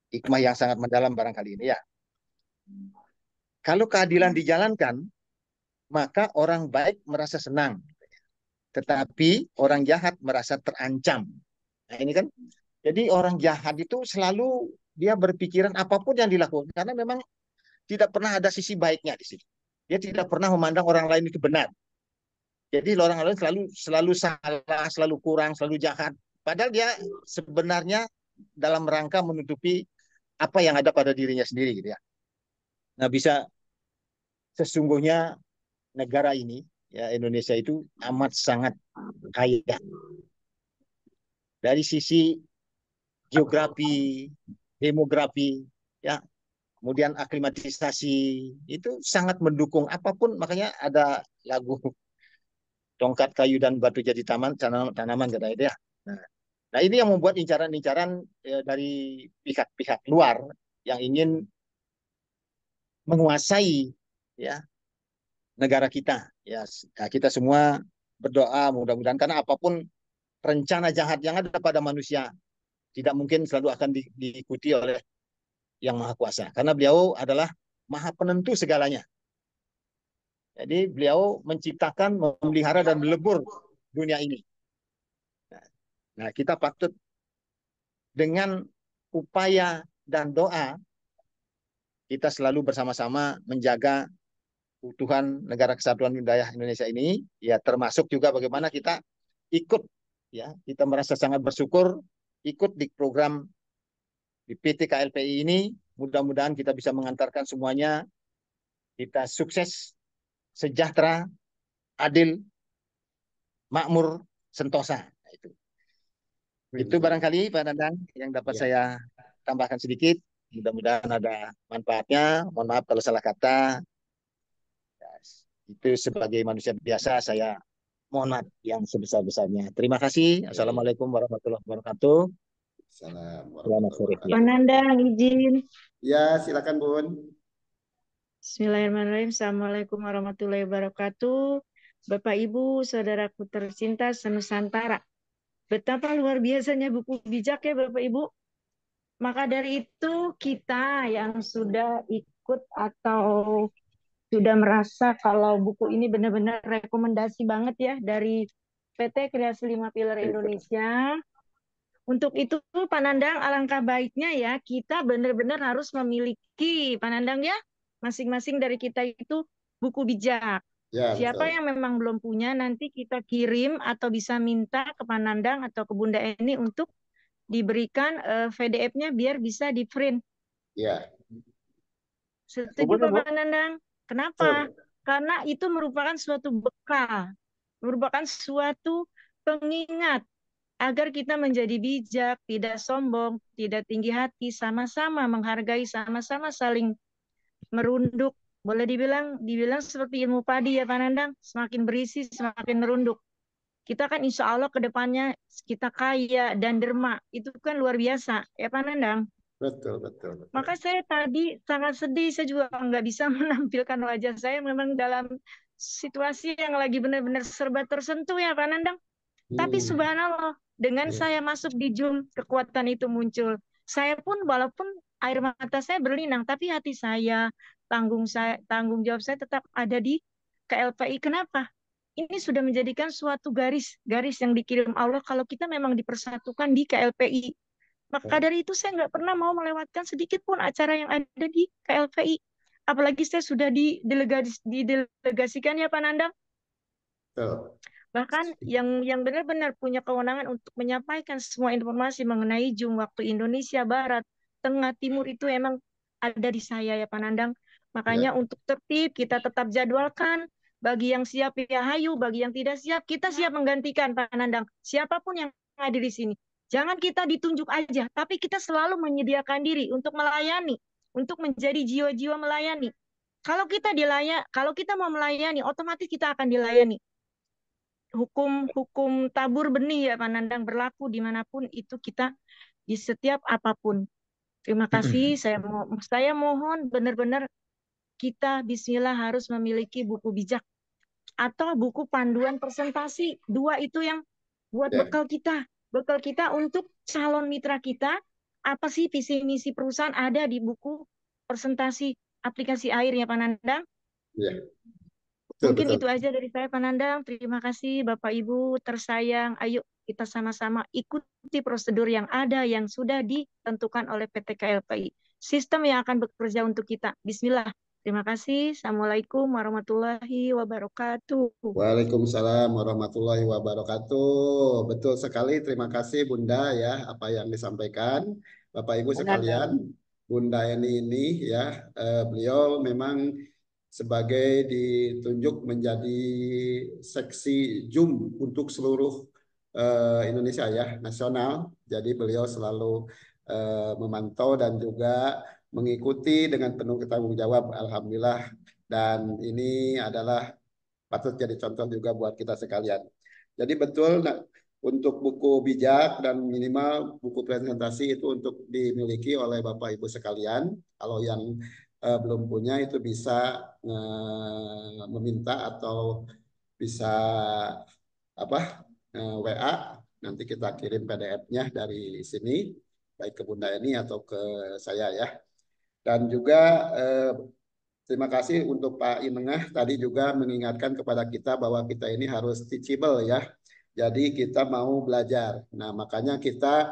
I: hikmah yang sangat mendalam barangkali ini ya. Kalau keadilan dijalankan, maka orang baik merasa senang, tetapi orang jahat merasa terancam. Nah ini kan, jadi orang jahat itu selalu dia berpikiran apapun yang dilakukan, karena memang tidak pernah ada sisi baiknya di sini. Dia tidak pernah memandang orang lain itu benar. Jadi orang lain selalu salah, selalu kurang, selalu jahat. Padahal dia sebenarnya dalam rangka menutupi apa yang ada pada dirinya sendiri gitu ya. Nah, bisa sesungguhnya negara ini ya, Indonesia itu amat sangat kaya. Dari sisi geografi, demografi ya, kemudian aklimatisasi itu sangat mendukung apapun, makanya ada lagu tongkat kayu dan batu jadi tanaman kata itu ya. Nah, ini yang membuat incaran-incaran dari pihak-pihak luar yang ingin menguasai ya negara kita. Ya, kita semua berdoa mudah-mudahan, karena apapun rencana jahat yang ada pada manusia tidak mungkin selalu akan diikuti oleh Yang Maha Kuasa, karena beliau adalah Maha Penentu segalanya. Jadi beliau menciptakan, memelihara dan melebur dunia ini. Nah, kita patut dengan upaya dan doa kita selalu bersama-sama menjaga keutuhan negara kesatuan wilayah Indonesia ini, ya termasuk juga bagaimana kita ikut, ya kita merasa sangat bersyukur ikut di program di PT KLPI ini. Mudah-mudahan kita bisa mengantarkan semuanya, kita sukses, sejahtera, adil, makmur, sentosa. Nah, itu barangkali Pak Nandang yang dapat saya tambahkan sedikit. Mudah-mudahan ada manfaatnya. Mohon maaf kalau salah kata. Itu sebagai manusia biasa saya mohon maaf yang sebesar-besarnya. Terima kasih. Assalamualaikum warahmatullahi wabarakatuh.
A: Selamat
I: Selamat sore.
B: Pak Nandang izin.
A: Ya, silakan Bun.
B: Bismillahirrahmanirrahim. Assalamualaikum warahmatullahi wabarakatuh. Bapak Ibu, saudaraku tercinta senusantara. Betapa luar biasanya buku bijak ya Bapak Ibu. Maka dari itu kita yang sudah ikut atau sudah merasa kalau buku ini benar-benar rekomendasi banget ya dari PT Kreasi 5 Pilar Indonesia. Untuk itu Pak Nandang, alangkah baiknya ya kita benar-benar harus memiliki, Pak Nandang ya, masing-masing dari kita itu buku bijak.
A: Ya,
B: Siapa
A: betul.
B: yang memang belum punya nanti kita kirim atau bisa minta ke Pak Nandang atau ke Bunda Eni untuk diberikan PDF-nya biar bisa di-print.
A: Ya.
B: Setuju Pak Nandang? Kenapa? Karena itu merupakan suatu bekal, merupakan suatu pengingat agar kita menjadi bijak, tidak sombong, tidak tinggi hati, sama-sama menghargai, sama-sama saling merunduk. Boleh dibilang seperti ilmu padi ya Pak Nandang, semakin berisi semakin merunduk. Kita kan insya Allah ke depannya kita kaya dan derma, itu kan luar biasa ya Pak Nandang.
A: Betul, betul, betul.
B: Maka saya tadi sangat sedih, saya juga nggak bisa menampilkan wajah saya memang dalam situasi yang lagi benar-benar serba tersentuh ya Pak Nandang. Tapi subhanallah, dengan saya masuk di Zoom, kekuatan itu muncul. Saya pun walaupun air mata saya berlinang, tapi hati saya, tanggung jawab saya tetap ada di KLPI. Kenapa? Ini sudah menjadikan suatu garis yang dikirim Allah kalau kita memang dipersatukan di KLPI. Maka dari itu saya nggak pernah mau melewatkan sedikit pun acara yang ada di KLPI. Apalagi saya sudah didelegasikan ya Pak Nandang. Bahkan yang benar-benar punya kewenangan untuk menyampaikan semua informasi mengenai Zoom waktu Indonesia Barat, Tengah, Timur itu emang ada di saya ya Pak Nandang. Makanya untuk tertib kita tetap jadwalkan. Bagi yang siap ya hayu, bagi yang tidak siap kita siap menggantikan Pak Nandang. Siapapun yang hadir di sini. Jangan kita ditunjuk aja, tapi kita selalu menyediakan diri untuk melayani, untuk menjadi jiwa-jiwa melayani. Kalau kita mau melayani, otomatis kita akan dilayani. Hukum tabur benih ya Pak Nandang berlaku dimanapun itu kita di setiap apapun. Terima kasih. Saya mohon benar-benar kita Bismillah harus memiliki buku bijak atau buku panduan presentasi. Dua itu yang buat bekal kita untuk calon mitra kita. Apa sih visi misi perusahaan ada di buku presentasi aplikasi air ya Pak Nandang. Mungkin itu aja dari saya Pak Nandang. Terima kasih Bapak Ibu tersayang. Ayo kita sama-sama ikuti prosedur yang ada yang sudah ditentukan oleh PT KLPI. Sistem yang akan bekerja untuk kita. Bismillah. Terima kasih. Assalamualaikum warahmatullahi wabarakatuh.
A: Waalaikumsalam warahmatullahi wabarakatuh. Betul sekali. Terima kasih Bunda ya apa yang disampaikan. Bapak Ibu sekalian, Bunda Eni ini ya beliau memang sebagai ditunjuk menjadi seksi Zoom untuk seluruh Indonesia ya, nasional. Jadi beliau selalu memantau dan juga mengikuti dengan penuh tanggung jawab, alhamdulillah. Dan ini adalah patut jadi contoh juga buat kita sekalian. Jadi betul untuk buku bijak dan minimal buku presentasi itu untuk dimiliki oleh Bapak Ibu sekalian. Kalau yang belum punya itu bisa meminta atau bisa WA, nanti kita kirim PDF-nya dari sini baik ke Bunda Eni atau ke saya ya. Dan juga terima kasih untuk Pak Inengah tadi juga mengingatkan kepada kita bahwa kita ini harus teachable ya. Jadi kita mau belajar. Nah, makanya kita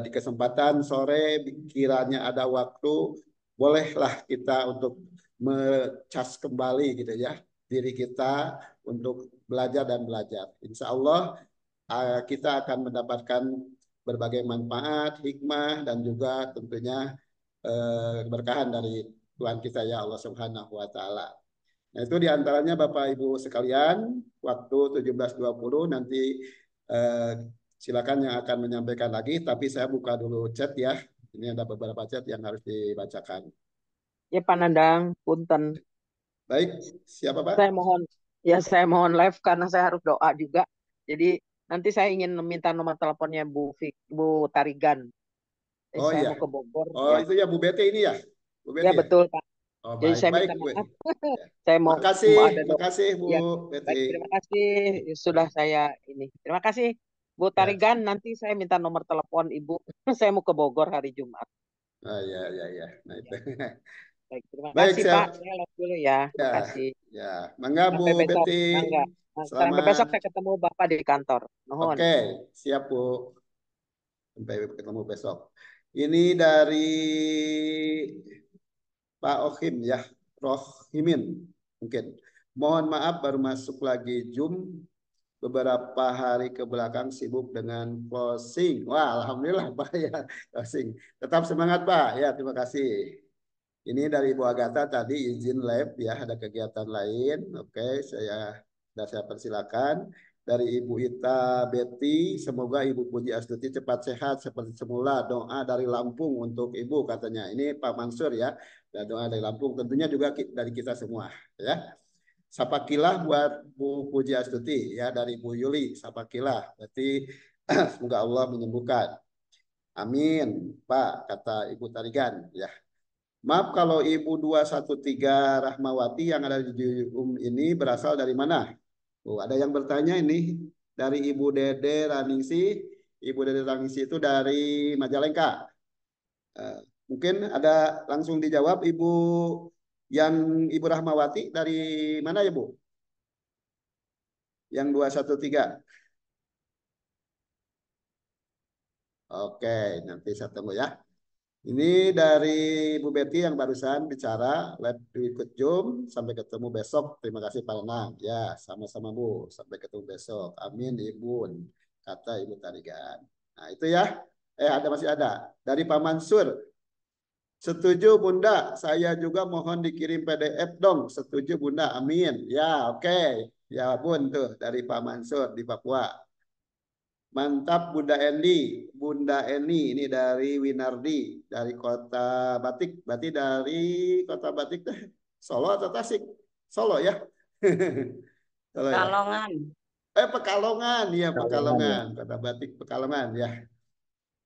A: di kesempatan sore kiranya ada waktu, bolehlah kita untuk mecas kembali gitu ya diri kita untuk belajar dan belajar. Insya Allah kita akan mendapatkan berbagai manfaat, hikmah, dan juga tentunya keberkahan dari Tuhan kita ya Allah Subhanahu wa taala. Nah, itu diantaranya Bapak Ibu sekalian, waktu 17.20 nanti eh, silakan yang akan menyampaikan lagi, tapi saya buka dulu chat ya. Ini ada beberapa chat yang harus dibacakan.
D: Ya Pak Nandang, punten.
A: Baik, siapa Pak?
D: Saya mohon live karena saya harus doa juga. Jadi nanti saya ingin meminta nomor teleponnya Bu Tarigan.
A: Oh
D: Saya
A: iya.
D: mau ke Bogor.
A: Oh itu ya Bu Betty ini ya? Bu Betty
D: Ya
A: ya?
D: betul Pak.
A: Oh
D: Jadi
A: baik,
D: saya
A: baik.
D: minta maaf.
A: Ya.
D: Saya mau ada doa.
A: Makasih Bu
D: Ya,
A: Betty.
D: baik, terima kasih sudah saya ini. Terima kasih Bu
A: Ya.
D: Tarigan. Nanti saya minta nomor telepon Ibu. Saya mau ke Bogor hari Jumat.
A: Oh ya. Nah itu.
D: Baik, terima
A: Baik,
D: kasih Pak. Saya live dulu ya. Terima
A: Ya,
D: kasih.
A: ya. Mangga Bu
D: Sampai besok.
A: Betty.
D: Mangga. Sampai
A: Selamat.
D: besok saya ketemu Bapak di kantor. Nuhun.
A: Oke, siap Bu. Sampai ketemu besok. Ini dari Pak Ohim ya, Rohimin mungkin. Mohon maaf baru masuk lagi Zoom, beberapa hari ke belakang sibuk dengan closing. Wah, alhamdulillah Pak ya, closing. Tetap semangat Pak. Ya, terima kasih. Ini dari Ibu Agatha tadi izin live ya, ada kegiatan lain. Oke, saya persilakan. Dari Ibu Ita Betty, semoga Ibu Puji Astuti cepat sehat seperti semula. Doa dari Lampung untuk Ibu katanya. Ini Pak Mansur ya. Dan doa dari Lampung tentunya juga dari kita semua ya. Sapakilah buat Bu Puji Astuti ya, dari Bu Yuli. Sapakilah. Berarti semoga Allah menyembuhkan. Amin, Pak, kata Ibu Tarigan ya. Maaf kalau Ibu 213 Rahmawati yang ada di ini berasal dari mana? Oh, ada yang bertanya ini dari Ibu Dede Raningsi. Ibu Dede Raningsi itu dari Majalengka. Mungkin ada langsung dijawab Ibu Ibu Rahmawati dari mana ya Bu? Yang 213. Oke, nanti saya tunggu ya. Ini dari Bu Betty yang barusan bicara, ikut Zoom. Sampai ketemu besok. Terima kasih Pak Renang. Ya, sama-sama Bu. Sampai ketemu besok. Amin Ibu. Kata Ibu Tarigan. Nah itu ya. Masih ada. Dari Pak Mansur. Setuju Bunda. Saya juga mohon dikirim PDF dong. Setuju Bunda. Amin. Ya oke. Ya Bun tuh dari Pak Mansur di Papua. Mantap Bunda Endi. Bunda Eni ini dari Winardi, dari Kota Batik. Berarti dari Kota Batik Solo atau Tasik? Solo ya. Solo ya.
C: Pekalongan.
A: Pekalongan, ya Pekalongan. Kota Batik Pekalongan ya.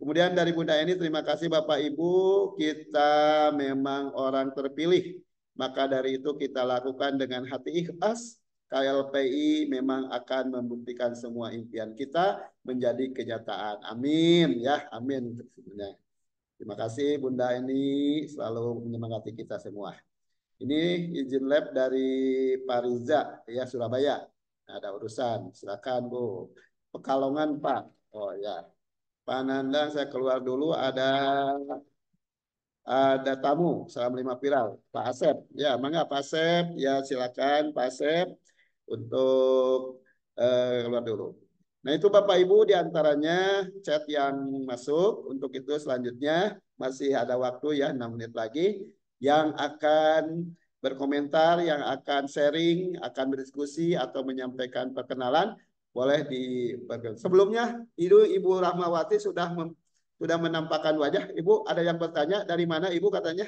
A: Kemudian dari Bunda Eni, terima kasih Bapak Ibu. Kita memang orang terpilih. Maka dari itu kita lakukan dengan hati ikhlas. KLPI memang akan membuktikan semua impian kita menjadi kenyataan. Amin ya, amin. Terima kasih Bunda ini selalu menyemangati kita semua. Ini izin lab dari Pak Riza ya Surabaya. Ada urusan, silakan Bu. Pekalongan Pak. Oh ya. Pak Nandang saya keluar dulu, ada tamu, salam 5 viral, Pak Asep. Ya, mangga Pak Asep, ya silakan Pak Asep untuk keluar dulu. Nah itu Bapak Ibu diantaranya chat yang masuk. Untuk itu selanjutnya masih ada waktu ya 6 menit lagi yang akan berkomentar, yang akan sharing, akan berdiskusi atau menyampaikan perkenalan boleh sebelumnya Ibu Rahmawati sudah menampakkan wajah. Ibu ada yang bertanya dari mana Ibu katanya?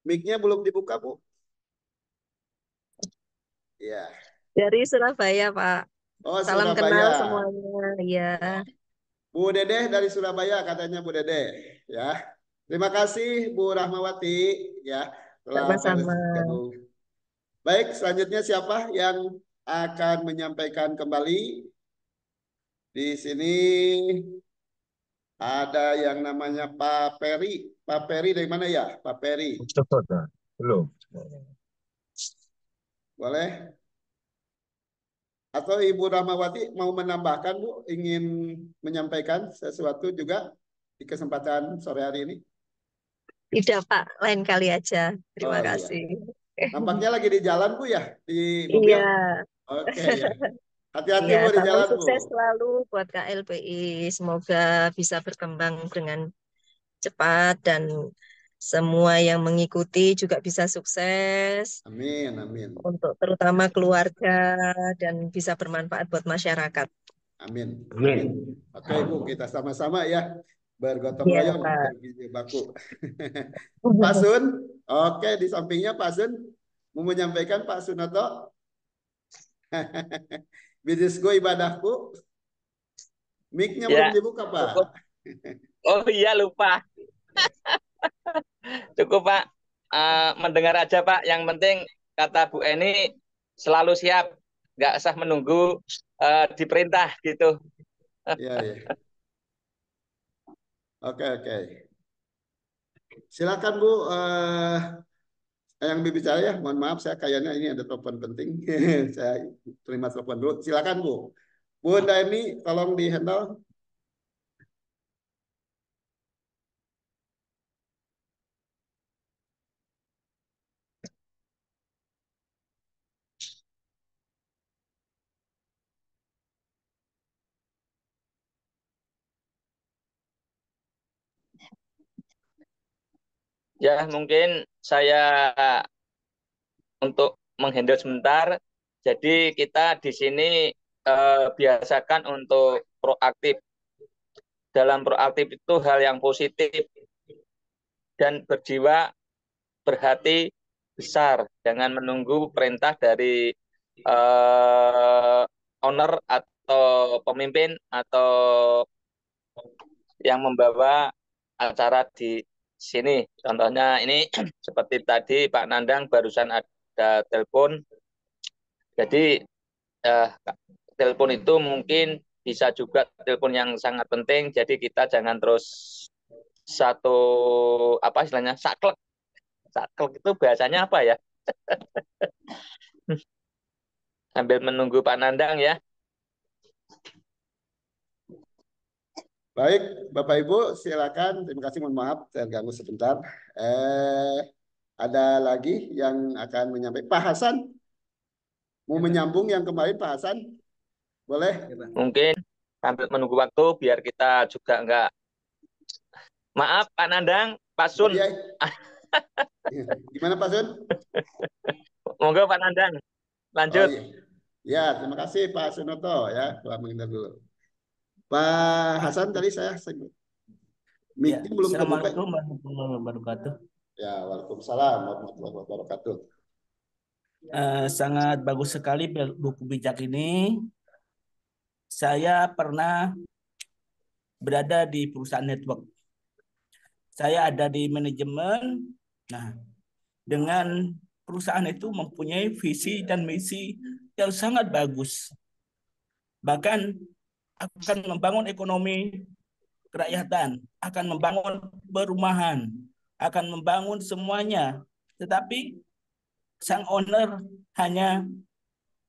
A: Mic-nya belum dibuka Bu. Ya.
J: Dari Surabaya, Pak.
A: Oh,
J: Salam
A: Surabaya.
J: kenal semuanya. Ya.
A: Bu Dede dari Surabaya katanya Bu Dede. Ya. Terima kasih Bu Rahmawati ya telah
J: Sama-sama.
A: bergabung. Baik, selanjutnya siapa yang akan menyampaikan kembali? Di sini ada yang namanya Pak Peri. Pak Peri dari mana ya? Pak Peri.
K: Belum.
A: Boleh? Atau Ibu Rahmawati mau menambahkan, Bu, ingin menyampaikan sesuatu juga di kesempatan sore hari ini?
J: Tidak, Pak. Lain kali aja. Terima
A: Oh iya.
J: kasih.
A: Nampaknya lagi di jalan, Bu, ya? Di mobil?
J: Iya.
A: Oke, ya. Hati-hati,
J: Iya,
A: Bu, di
J: salam
A: jalan, Bu.
J: sukses selalu buat KLPI. Semoga bisa berkembang dengan cepat dan semua yang mengikuti juga bisa sukses
A: Amin, amin.
J: untuk terutama keluarga dan bisa bermanfaat buat masyarakat.
A: Amin.
E: Amin.
A: Oke, Bu, kita sama-sama ya. Bergotong
J: Iya,
A: royong,
J: Pak.
A: bergizi baku. Pak Sun, oke, di sampingnya Pak Sun mau menyampaikan, Pak Sunoto. Bisnisku ibadahku. Mic-nya belum
F: Ya,
A: dibuka, Pak.
F: cukup. Oh iya, lupa. Cukup, Pak. Mendengar aja, Pak. Yang penting kata Bu Eni selalu siap, nggak usah menunggu diperintah gitu.
A: Iya, iya. Oke, oke. Silakan, Bu. Yang berbicara ya, mohon maaf, saya kayaknya ini ada telepon penting. Saya terima telepon dulu. Silakan, Bu. Bunda ini tolong di handle.
F: Ya, mungkin saya untuk menghandle sebentar. Jadi kita di sini biasakan untuk proaktif. Dalam proaktif itu hal yang positif dan berjiwa berhati besar. Jangan menunggu perintah dari owner atau pemimpin atau yang membawa acara di sini. Contohnya ini seperti tadi Pak Nandang barusan ada telepon. Jadi telepon itu mungkin bisa juga telepon yang sangat penting. Jadi kita jangan terus satu apa istilahnya saklek. Saklek itu bahasanya apa ya? Sambil menunggu Pak Nandang ya.
A: Baik, Bapak Ibu, silakan. Terima kasih, mohon maaf terganggu sebentar. Ada lagi yang akan menyampaikan. Pak Hasan, mau menyambung yang kemarin, Pak Hasan? Boleh?
F: Mungkin sambil menunggu waktu biar kita juga enggak. Maaf Pak Nandang, Pak Sun.
A: Oh, iya. Gimana Pak Sun?
F: Monggo Pak Nandang, lanjut.
A: Oh, iya. Ya, terima kasih Pak Sunoto ya, telah menghindar dulu. Pak Hasan tadi saya sebut.
K: Ya,
A: Belum kebuka.
K: Assalamualaikum warahmatullahi wabarakatuh.
A: Ya, waalaikumsalam warahmatullahi wabarakatuh.
K: Sangat bagus sekali buku bijak ini. Saya pernah berada di perusahaan network. Saya ada di manajemen. Nah, dengan perusahaan itu mempunyai visi dan misi yang sangat bagus. Bahkan akan membangun ekonomi kerakyatan, akan membangun perumahan, akan membangun semuanya. Tetapi sang owner hanya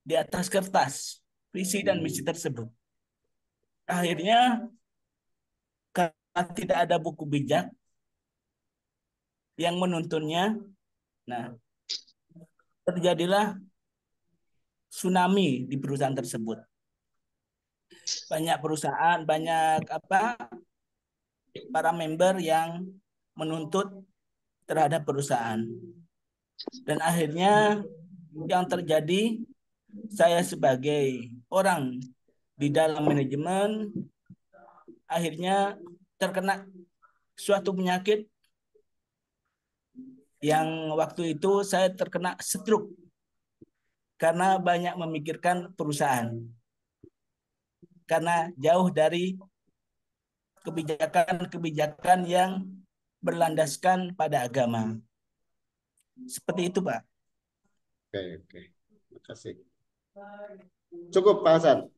K: di atas kertas visi dan misi tersebut. Akhirnya karena tidak ada buku bijak yang menuntunnya, nah terjadilah tsunami di perusahaan tersebut. Banyak perusahaan, banyak para member yang menuntut terhadap perusahaan. Dan akhirnya yang terjadi, saya sebagai orang di dalam manajemen akhirnya terkena suatu penyakit yang waktu itu saya terkena stroke karena banyak memikirkan perusahaan. Karena jauh dari kebijakan-kebijakan yang berlandaskan pada agama. Seperti itu, Pak.
A: Oke. Terima kasih. Cukup, Pak Hasan?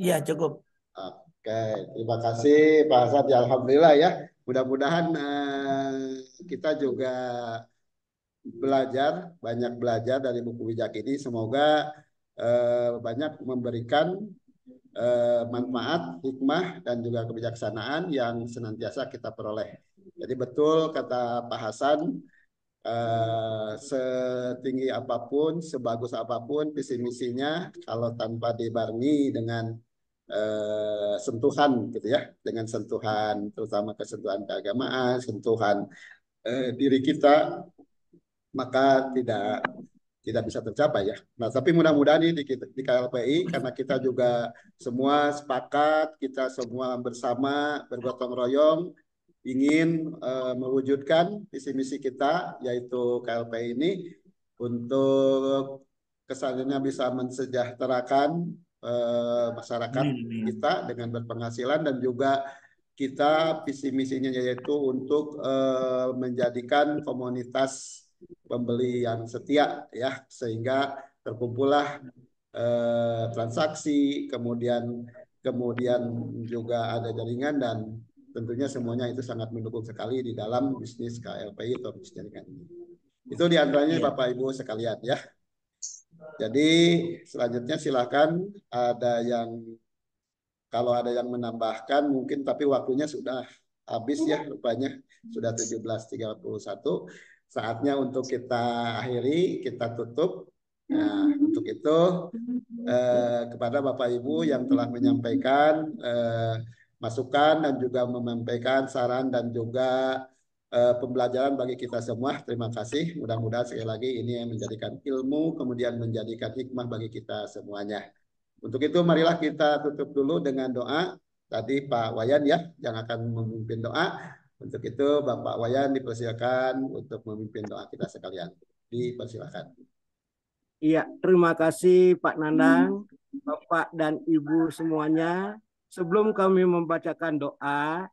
K: Iya, cukup.
A: Oke, terima kasih Pak Hasan. Ya, alhamdulillah ya. Mudah-mudahan kita juga banyak belajar dari buku bijak ini. Semoga banyak memberikan manfaat, hikmah, dan juga kebijaksanaan yang senantiasa kita peroleh. Jadi betul kata Pak Hasan, setinggi apapun, sebagus apapun visi misinya, kalau tanpa dibarengi dengan sentuhan gitu ya, dengan sentuhan terutama kesentuhan keagamaan, sentuhan diri kita, maka tidak bisa tercapai ya. Nah, tapi mudah-mudahan ini di KLPI, karena kita juga semua sepakat, kita semua bersama bergotong royong ingin mewujudkan visi misi kita, yaitu KLPI ini untuk kesannya bisa mensejahterakan masyarakat kita dengan berpenghasilan, dan juga kita visi misinya yaitu untuk menjadikan komunitas pembeli yang setia ya, sehingga terkumpullah transaksi, kemudian juga ada jaringan, dan tentunya semuanya itu sangat mendukung sekali di dalam bisnis KLPI atau bisnis jaringan ini. Itu diantaranya Bapak Ibu sekalian ya. Jadi selanjutnya silakan kalau ada yang menambahkan mungkin, tapi waktunya sudah habis ya, rupanya sudah 17.31. Saatnya untuk kita akhiri, kita tutup. Nah, untuk itu kepada Bapak Ibu yang telah menyampaikan masukan dan juga menyampaikan saran dan juga pembelajaran bagi kita semua, terima kasih. Mudah-mudahan sekali lagi ini yang menjadikan ilmu, kemudian menjadikan hikmah bagi kita semuanya. Untuk itu marilah kita tutup dulu dengan doa. Tadi Pak Wayan ya yang akan memimpin doa. Untuk itu Bapak Wayan dipersilakan untuk memimpin doa kita sekalian. Dipersilakan.
E: Iya, terima kasih Pak Nandang, Bapak dan Ibu semuanya. Sebelum kami membacakan doa,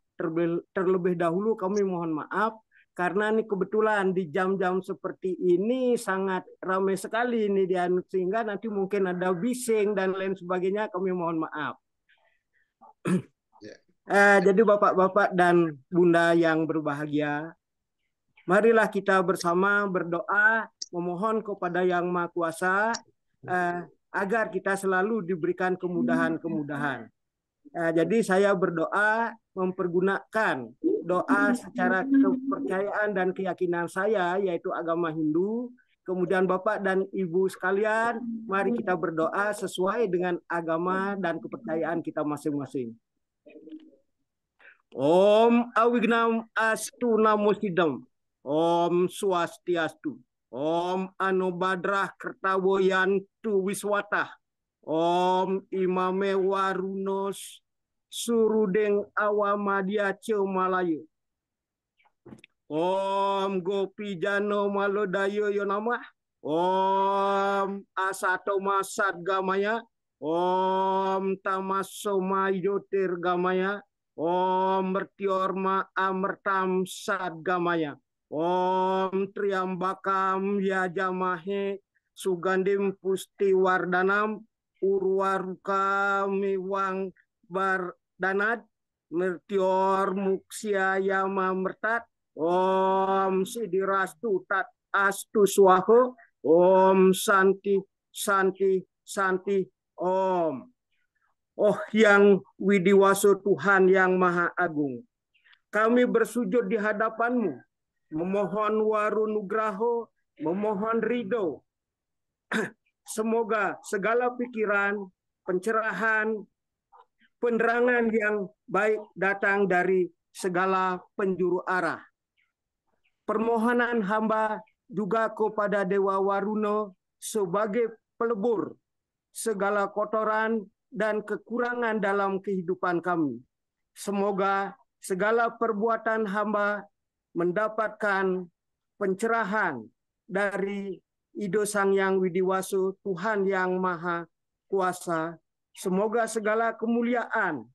E: terlebih dahulu kami mohon maaf karena ini kebetulan di jam-jam seperti ini sangat ramai sekali ini sehingga nanti mungkin ada bising dan lain sebagainya, kami mohon maaf. Jadi Bapak-bapak dan Bunda yang berbahagia, marilah kita bersama berdoa memohon kepada Yang Maha Kuasa agar kita selalu diberikan kemudahan-kemudahan. Jadi saya berdoa mempergunakan doa secara kepercayaan dan keyakinan saya, yaitu agama Hindu. Kemudian Bapak dan Ibu sekalian, mari kita berdoa sesuai dengan agama dan kepercayaan kita masing-masing. Om Awignam Astu Namo Sidam. Om Swastiastu. Om Anobadrah Kertawoyantu Wiswatah. Om Imame Warunos Surudeng Awamadya Malayu. Om Gopi Jano Malodayo Yonamah. Om Asato Masad Gamaya. Om Tamasoma Yotir Gamaya. Om Mertiorma Amertam Sadgamaya. Om Triambakam Yajamahe Sugandim Pusti Wardanam Urwaruka Miwang Bardanad Mertior Muksia Yama Mertat. Om Sidirastu Tat Astu Swaho. Om Santi Santi Santi Om. Oh yang widiwaso Tuhan yang Maha Agung, kami bersujud di hadapan-Mu, memohon warunugraho, memohon ridho. Semoga segala pikiran, pencerahan, penerangan yang baik datang dari segala penjuru arah. Permohonan hamba juga kepada Dewa Waruno sebagai pelebur segala kotoran dan kekurangan dalam kehidupan kami. Semoga segala perbuatan hamba mendapatkan pencerahan dari Ido Sang Yang Widiwaso, Tuhan yang Maha Kuasa. Semoga segala kemuliaan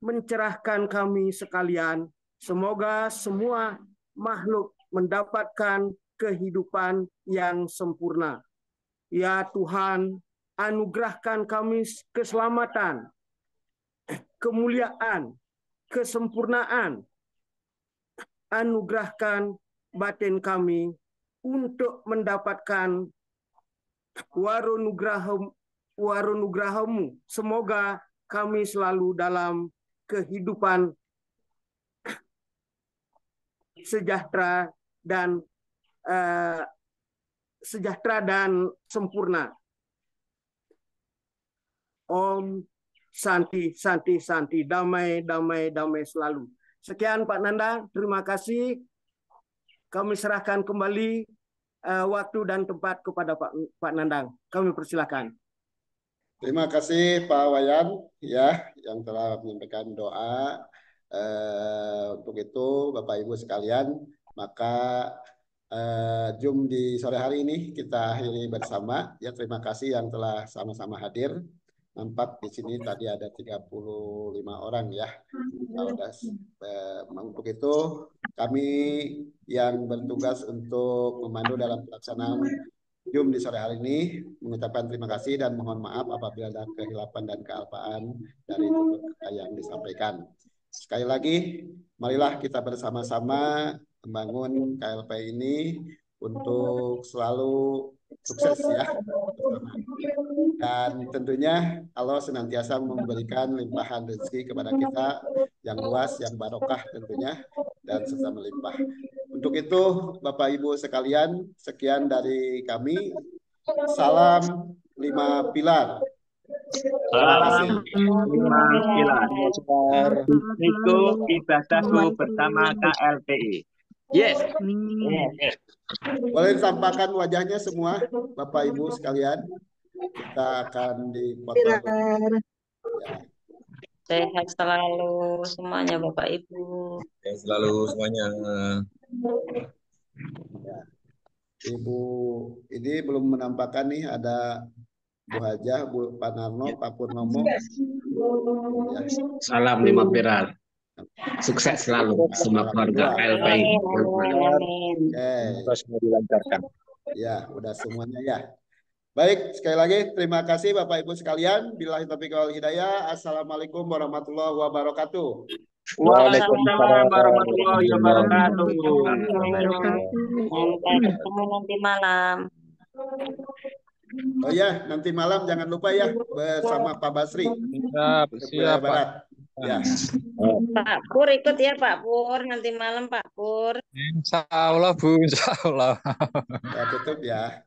E: mencerahkan kami sekalian. Semoga semua makhluk mendapatkan kehidupan yang sempurna. Ya Tuhan, anugerahkan kami keselamatan, kemuliaan, kesempurnaan. Anugerahkan batin kami untuk mendapatkan warunugraha warunugrahamu. Semoga kami selalu dalam kehidupan sejahtera dan sempurna. Om Santi, Santi, Santi, damai, damai, damai selalu. Sekian Pak Nandang, terima kasih. Kami serahkan kembali waktu dan tempat kepada Pak Nandang. Kami persilakan.
A: Terima kasih Pak Wayan ya yang telah menyampaikan doa. Untuk itu Bapak Ibu sekalian, maka Zoom di sore hari ini kita akhiri bersama. Ya, terima kasih yang telah sama-sama hadir. Nampak di sini tadi ada 35 orang ya. Untuk itu kami yang bertugas untuk memandu dalam pelaksanaan Zoom di sore hari ini mengucapkan terima kasih dan mohon maaf apabila ada kehilapan dan kealpaan dari tutur kata yang disampaikan. Sekali lagi, marilah kita bersama-sama membangun KLP ini untuk selalu sukses ya. Dan tentunya Allah senantiasa memberikan limpahan rezeki kepada kita yang luas, yang barokah tentunya, dan serta melimpah. Untuk itu, Bapak Ibu sekalian, sekian dari kami. Salam 5 pilar.
L: Salam 5 pilar. Itu ibadahku bersama KLPI. Yes.
A: Boleh tampakkan wajahnya semua, Bapak Ibu sekalian. Kita akan dipoto. Ya.
C: Sehat selalu semuanya Bapak Ibu.
M: Sehat selalu semuanya.
A: Ya. Ibu ini belum menampakkan nih, ada Bu Hajah, Bu Panarno, Pak Purnomo. Ya.
N: Salam 5 pilar. Sukses selalu semua keluarga KLPI.
A: Terus dilancarkan. Ya, udah semuanya ya. Baik, sekali lagi terima kasih Bapak Ibu sekalian. Billahi taufiq wal hidayah. Assalamualaikum warahmatullahi wabarakatuh.
L: Waalaikumsalam warahmatullahi wabarakatuh.
C: Sampai ketemu nanti malam.
A: Oh ya, nanti malam jangan lupa ya bersama Pak Basri.
M: Siap,
A: Barat. Ya.
C: Pak Pur ikut ya Pak Pur nanti malam Pak Pur.
M: Insya Allah Bu, insya Allah.
A: Saya tutup ya.